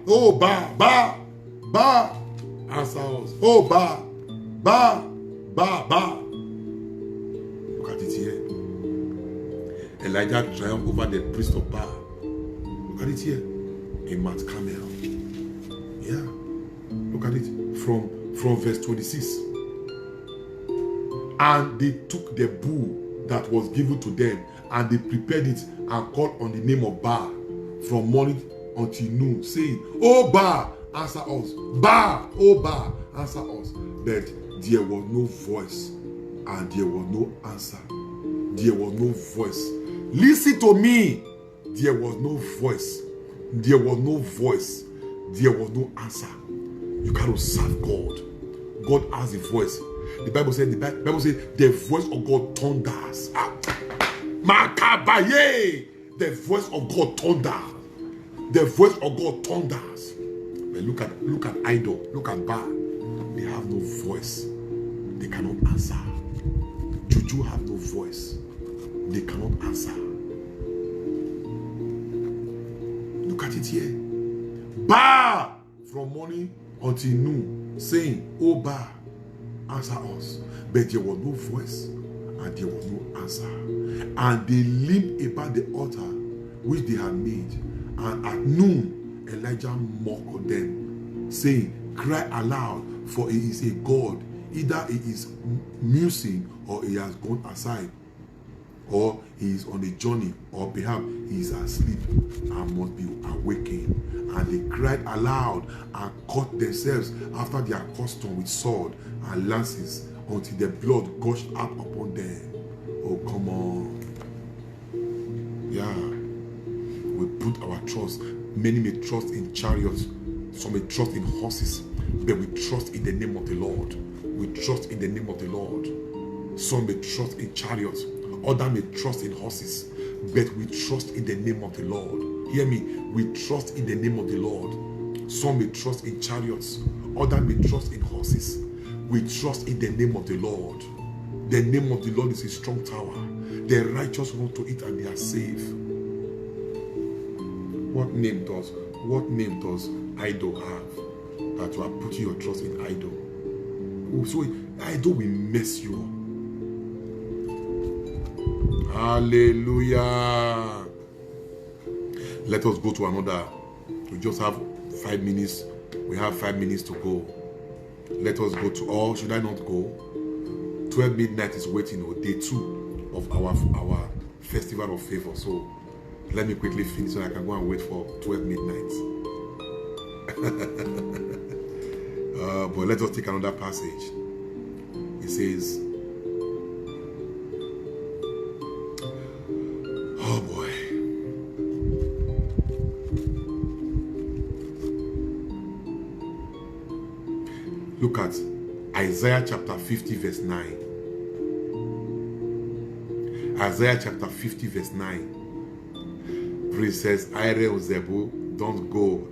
answer us. Oh, ba. Look at it here. Elijah triumphed over the priest of Baal. Look at it here. In Mount Carmel. Yeah. Look at it. From verse 26. And they took the bull that was given to them, and they prepared it and called on the name of Baal from morning until noon, saying, Oh Baal, answer us. Baal, oh Baal, answer us. But there was no voice and there was no answer. There was no voice. Listen to me. There was no voice. There was no voice. There was no answer. You cannot serve God. God has a voice. The Bible said the voice of God thunders. Makabaye. The voice of God thunders. The voice of God thunders. But look at idol. Look at Baal. They have no voice. They cannot answer. Juju have no voice. They cannot answer. Look at it here. Baal from morning until noon, saying, Oh Baal, answer us. But there was no voice and there was no answer. And they leaped about the altar which they had made. And at noon, Elijah mocked them, saying, Cry aloud, for he is a God. Either he is musing, or he has gone aside, or he is on a journey, or perhaps he is asleep and must be awakened. And they cried aloud and cut themselves after their custom with sword and lances until the blood gushed out upon them. Oh, come on. Yeah. We put our trust. Many may trust in chariots. Some may trust in horses. But we trust in the name of the Lord. We trust in the name of the Lord. Some may trust in chariots. Others may trust in horses. But we trust in the name of the Lord. Hear me. We trust in the name of the Lord. Some may trust in chariots. Others may trust in horses. We trust in the name of the Lord. The name of the Lord is a strong tower. The righteous run to it and they are safe. What name does idol have? That you are putting your trust in idol. Oh, so idol will mess you up. Hallelujah. Let us go to another. We just have 5 minutes. We have 5 minutes to go. Let us go to, or should I not go? 12 midnight is waiting, or day 2 of our festival of favor. So let me quickly finish so I can go and wait for 12 midnight. But let us take another passage. It says, oh boy. Look at Isaiah chapter 50 verse 9. Isaiah chapter 50 verse 9. Princess Ire Zebu, don't go.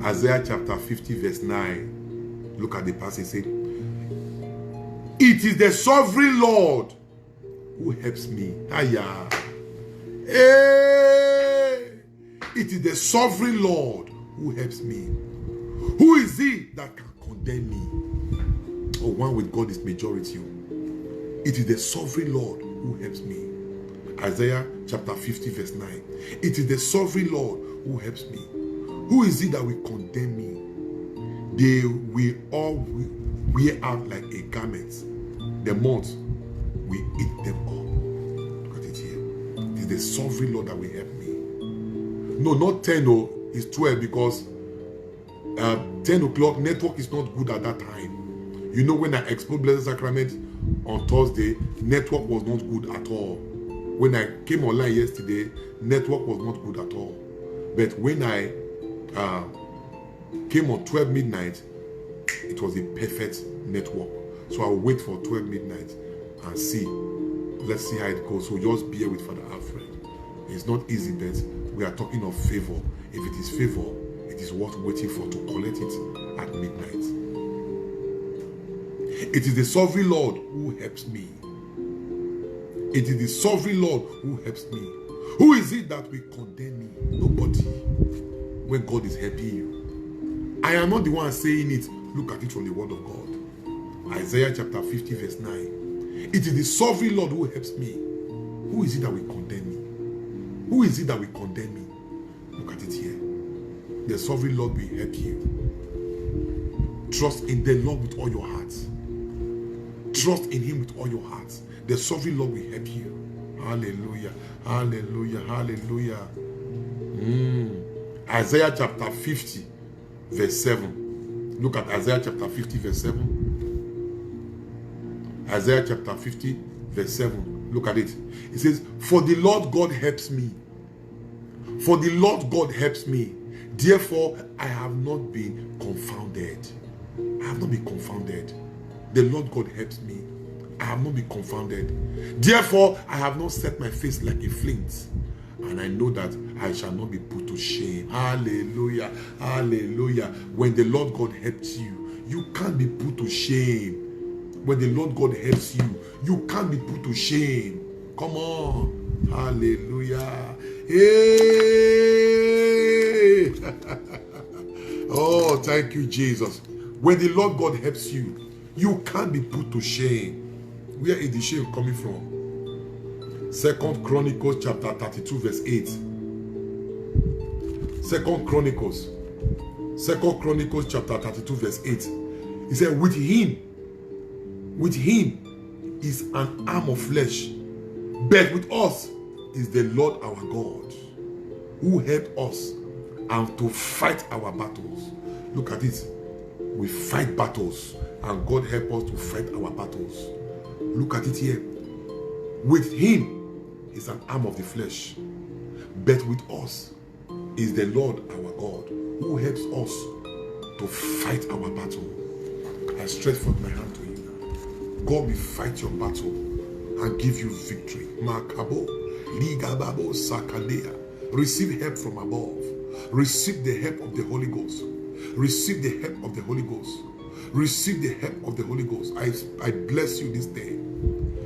Isaiah chapter 50 verse 9. Look at the passage. Say, it is the sovereign Lord who helps me. Hey. It is the sovereign Lord who helps me. Who is he that can condemn me? Oh, one with God is majority. It is the sovereign Lord who helps me. Isaiah chapter 50 verse 9. It is the sovereign Lord who helps me. Who is it that will condemn me? They will all wear out like a garment. The moth will eat them all. Look at it here. It is the sovereign Lord that will help me. No, not 10, no, it's 12 because 10 o'clock network is not good at that time. You know, when I exposed Blessed Sacrament on Thursday, network was not good at all. When I came online yesterday, network was not good at all. But when I came on 12 midnight, it was a perfect network. So I'll wait for 12 midnight and see. Let's see how it goes. So just bear with Father Alfred. It's not easy, but we are talking of favor. If it is favor, it is worth waiting for to collect it at midnight. It is the sovereign Lord who helps me. It is the sovereign Lord who helps me. Who is it that will condemn me? Nobody. When God is helping you. I am not the one saying it. Look at it from the word of God. Isaiah chapter 50 verse 9. It is the sovereign Lord who helps me. Who is it that will condemn me? Who is it that will condemn me? Look at it here. The sovereign Lord will help you. Trust in the Lord with all your heart. Trust in him with all your heart. The sovereign Lord will help you. Hallelujah. Hallelujah. Hallelujah. Isaiah chapter 50 verse 7. Look at Isaiah chapter 50 verse 7. Isaiah chapter 50 verse 7. Look at it. It says, for the Lord God helps me. For the Lord God helps me. Therefore, I have not been confounded. I have not been confounded. The Lord God helps me. I have not been confounded. Therefore, I have not set my face like a flint. And I know that I shall not be put to shame. Hallelujah. Hallelujah. When the Lord God helps you, you can't be put to shame. When the Lord God helps you, you can't be put to shame. Come on. Hallelujah. Hey. Oh, thank you, Jesus. When the Lord God helps you, you can't be put to shame. Where is the shame coming from? 2 Chronicles chapter 32 verse 8. 2 Chronicles chapter 32 verse 8. He said, with him is an arm of flesh, but with us is the Lord our God, who helped us and to fight our battles. Look at it. We fight battles, and God help us to fight our battles. Look at it here. With him is an arm of the flesh, but with us is the Lord our God, who helps us to fight our battle. I stretch forth my hand to you now. God will fight your battle and give you victory. Makabo, ligababo, sakadea. Receive help from above. Receive the help of the Holy Ghost. Receive the help of the Holy Ghost. Receive the help of the Holy Ghost. I bless you this day.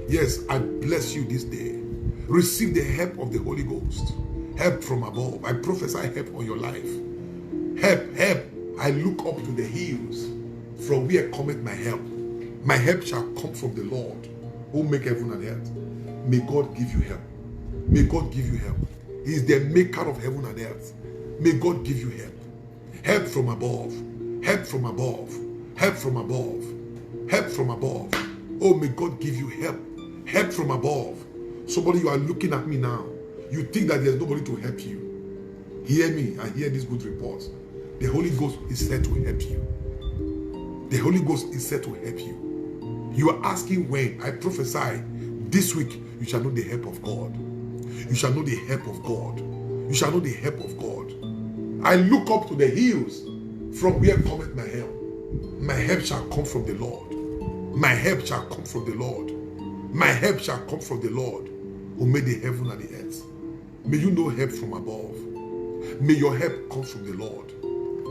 Yes, I bless you this day. Receive the help of the Holy Ghost. Help from above. I prophesy help on your life. Help, help. I look up to the hills. From where cometh my help? My help shall come from the Lord, who make heaven and earth. May God give you help. May God give you help. He is the maker of heaven and earth. May God give you help. Help from above. Help from above. Help from above. Help from above. Oh, may God give you help. Help from above. Somebody, you are looking at me now. You think that there's nobody to help you. Hear me and hear this good report. The Holy Ghost is set to help you. The Holy Ghost is set to help you. You are asking when. I prophesy this week you shall know the help of God. You shall know the help of God. You shall know the help of God. I look up to the hills from where cometh my help. My help shall come from the Lord. My help shall come from the Lord. My help shall come from the Lord who made the heaven and the earth. May you know help from above. May your help come from the Lord.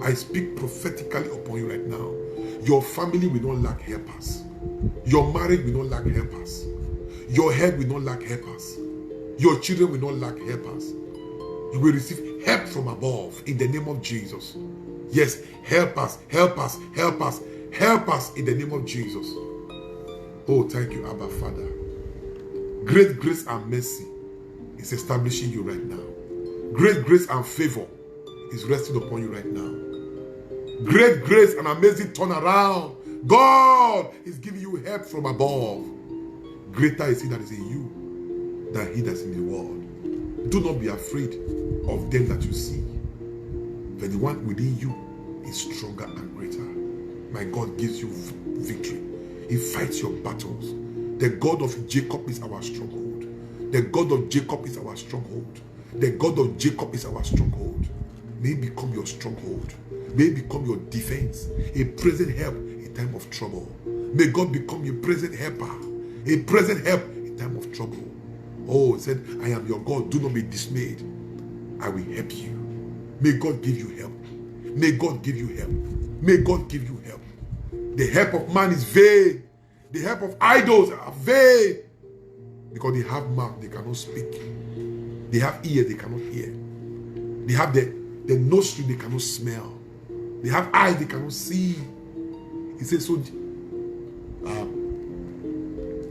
I speak prophetically upon you right now. Your family will not lack helpers. Your marriage will not lack helpers. Your head will not lack helpers. Your children will not lack helpers. You will receive help from above in the name of Jesus. Yes, help us, help us, help us, help us in the name of Jesus. Oh, thank you, Abba Father. Great grace and mercy is establishing you right now. Great grace and favor is resting upon you right now. Great grace and amazing turnaround. God is giving you help from above. Greater is he that is in you than he that's in the world. Do not be afraid of them that you see. For the one within you is stronger and greater. My God gives you victory. He fights your battles. The God of Jacob is our stronghold. The God of Jacob is our stronghold. The God of Jacob is our stronghold. May he become your stronghold. May he become your defense, a present help in time of trouble. May God become your present helper, a present help in time of trouble. Oh, he said, I am your God. Do not be dismayed. I will help you. May God give you help. May God give you help. May God give you help. The help of man is vain. The help of idols are vain. Because they have mouth, they cannot speak. They have ears, they cannot hear. They have the nostril, they cannot smell. They have eyes, they cannot see. He says, so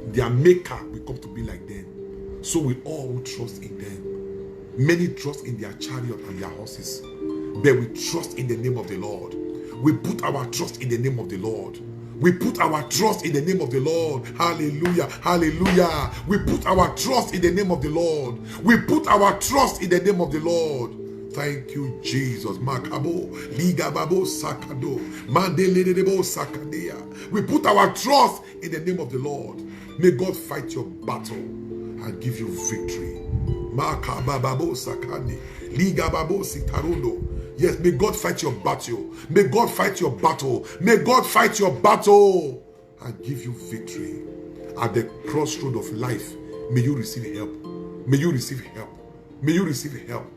their maker will come to be like them. So will all who trust in them. Many trust in their chariot and their horses, but we trust in the name of the Lord. We put our trust in the name of the Lord. We put our trust in the name of the Lord. Hallelujah. Hallelujah. We put our trust in the name of the Lord. We put our trust in the name of the Lord. Thank you, Jesus. Makabo, ligababo sakado, mandeledebo sakadea. We put our trust in the name of the Lord. May God fight your battle and give you victory. Makababo sakani, ligababo sitarundo. Yes, may God fight your battle. May God fight your battle. May God fight your battle and give you victory. At the crossroad of life, may you receive help. May you receive help. May you receive help.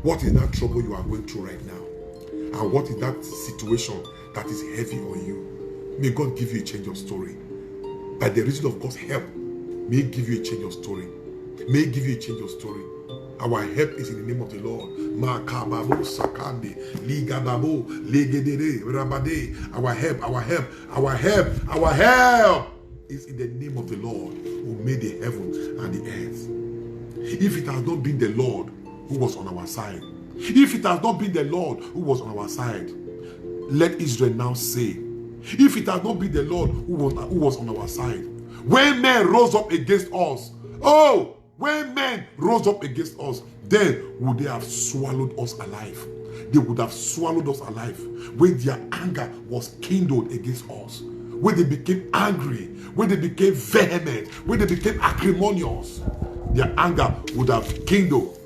What is that trouble you are going through right now? And what is that situation that is heavy on you? May God give you a change of story. By the reason of God's help, may He give you a change of story. May He give you a change of story. Our help is in the name of the Lord. Makababo sakande, ligababo, legedere, rabade. Our help, our help, our help, our help is in the name of the Lord who made the heaven and the earth. If it has not been the Lord who was on our side, if it has not been the Lord who was on our side, let Israel now say, if it has not been the Lord who was on our side, when men rose up against us, oh, when men rose up against us, then would they have swallowed us alive. They would have swallowed us alive. When their anger was kindled against us, when they became angry, when they became vehement, when they became acrimonious, their anger would have kindled.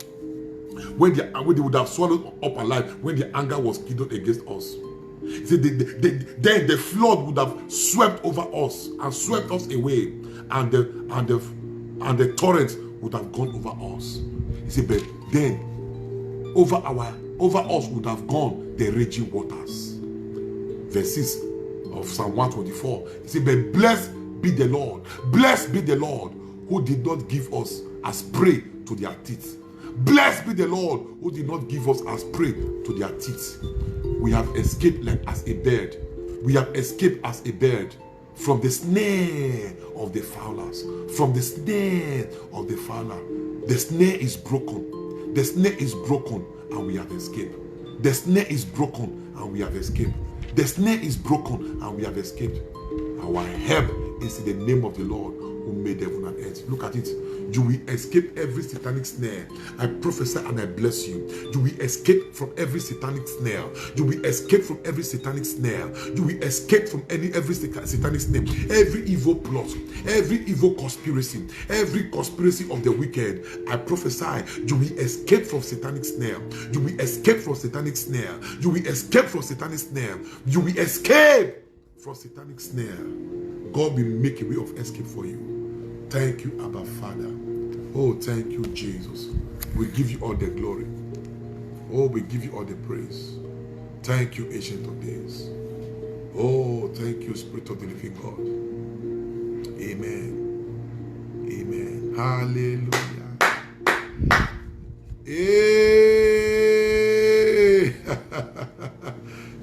When they would have swallowed up alive, when the anger was kindled against us. See, then the flood would have swept over us and swept us away, and the torrents would have gone over us. You see, but then over us would have gone the raging waters. Verse 6 of Psalm 124. You see, but blessed be the Lord, blessed be the Lord who did not give us as prey to their teeth. Blessed be the Lord who did not give us as prey to their teeth. We have escaped like as a bird. We have escaped as a bird from the snare of the fowlers. From the snare of the fowler. The snare is broken. The snare is broken and we have escaped. The snare is broken and we have escaped. The snare is broken and we have escaped. Our help is in the name of the Lord who made heaven and earth. Look at it. You will escape every satanic snare. I prophesy and I bless you. You will escape from every satanic snare. You will escape from every satanic snare. You will escape from every satanic snare. Every evil plot, every evil conspiracy, every conspiracy of the wicked. I prophesy you will escape from satanic snare. You will escape from satanic snare. You will escape from satanic snare. You will escape from satanic snare. God will make a way of escape for you. Thank you, Abba Father. Oh, thank you, Jesus. We give you all the glory. Oh, we give you all the praise. Thank you, Ancient of Days. Oh, thank you, Spirit of the Living God. Amen. Amen. Hallelujah. Hey.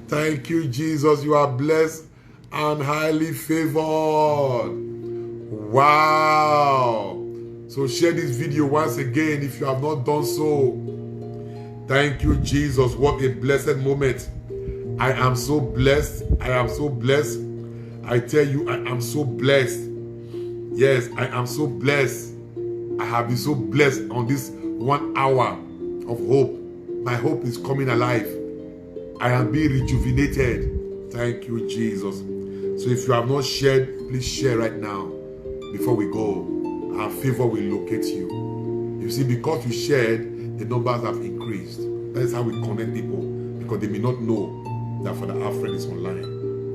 Thank you, Jesus. You are blessed and highly favored. Wow. So share this video once again if you have not done so. Thank you, Jesus. What a blessed moment. I am so blessed. I am so blessed. I tell you, I am so blessed. Yes, I am so blessed. I have been so blessed on this 1 hour of hope. My hope is coming alive. I am being rejuvenated. Thank you, Jesus. So if you have not shared, please share right now before we go. Our favor will locate you. You see, because you shared, the numbers have increased. That is how we connect people, because they may not know that Father Alfred is online.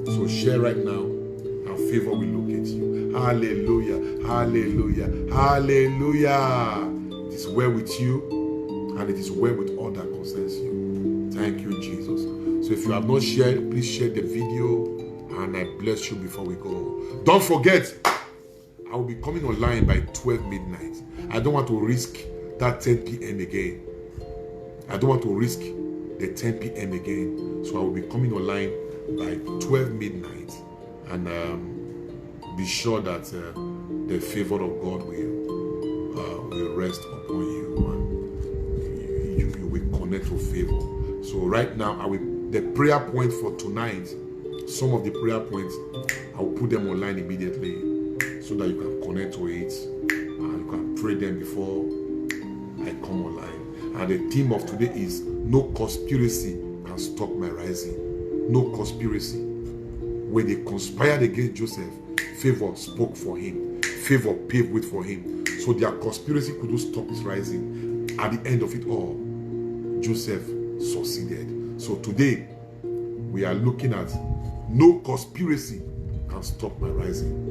So share right now, and favor will locate you. Hallelujah, hallelujah, hallelujah. It is well with you, and it is well with all that concerns you. Thank you, Jesus. So if you have not shared, please share the video, and I bless you before we go. Don't forget, I will be coming online by 12 midnight. I don't want to risk that 10 p.m. again. I don't want to risk the 10 p.m. again. So I will be coming online by 12 midnight. And be sure that the favor of God will rest upon you. And you will connect to favor. So right now, the prayer point for tonight, some of the prayer points, I will put them online immediately, so that you can connect to it and you can pray them before I come online. And the theme of today is no conspiracy can stop my rising. No conspiracy. When they conspired against Joseph, favor spoke for him. Favor paved way for him. So their conspiracy couldn't stop his rising. At the end of it all, Joseph succeeded. So today, we are looking at no conspiracy can stop my rising.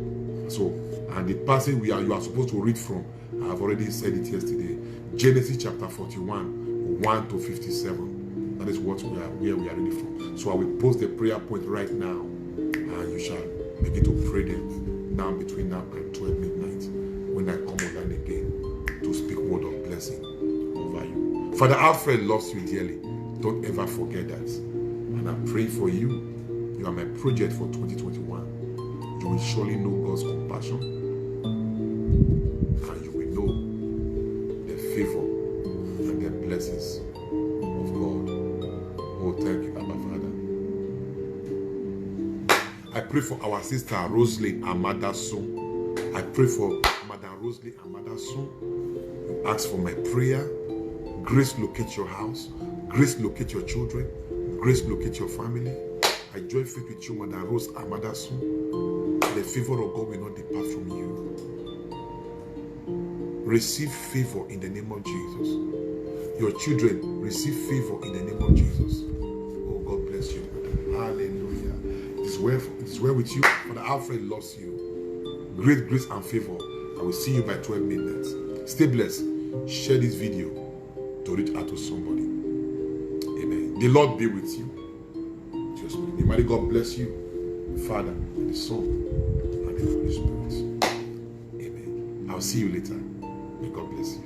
So, and the passage you are supposed to read from, I have already said it yesterday, Genesis chapter 41, 1 to 57. That is what where we are reading from. So I will post the prayer point right now, and you shall begin to pray them now between now and 12 midnight when I come online again to speak word of blessing over you. Father Alfred loves you dearly. Don't ever forget that. And I pray for you. You are my project for 2021. You will surely know God's compassion, and you will know the favor and the blessings of God. Oh, thank you, Abba Father. I pray for our sister Rosalie Amadasun. I pray for Madam Rosalie Amadasun. You ask for my prayer. Grace locate your house. Grace locate your children. Grace locate your family. I join faith with you, Madam Rose Amadasun. The favor of God will not depart from you. Receive favor in the name of Jesus. Your children receive favor in the name of Jesus. Oh, God bless you. Hallelujah. It is well with you. Father Alfred loves you. Great grace and favor. I will see you by 12 midnight. Stay blessed. Share this video to reach out to somebody. Amen. The Lord be with you. The mighty God bless you, Father, and the Son, and the Holy Spirit. Amen. I'll see you later. May God bless you.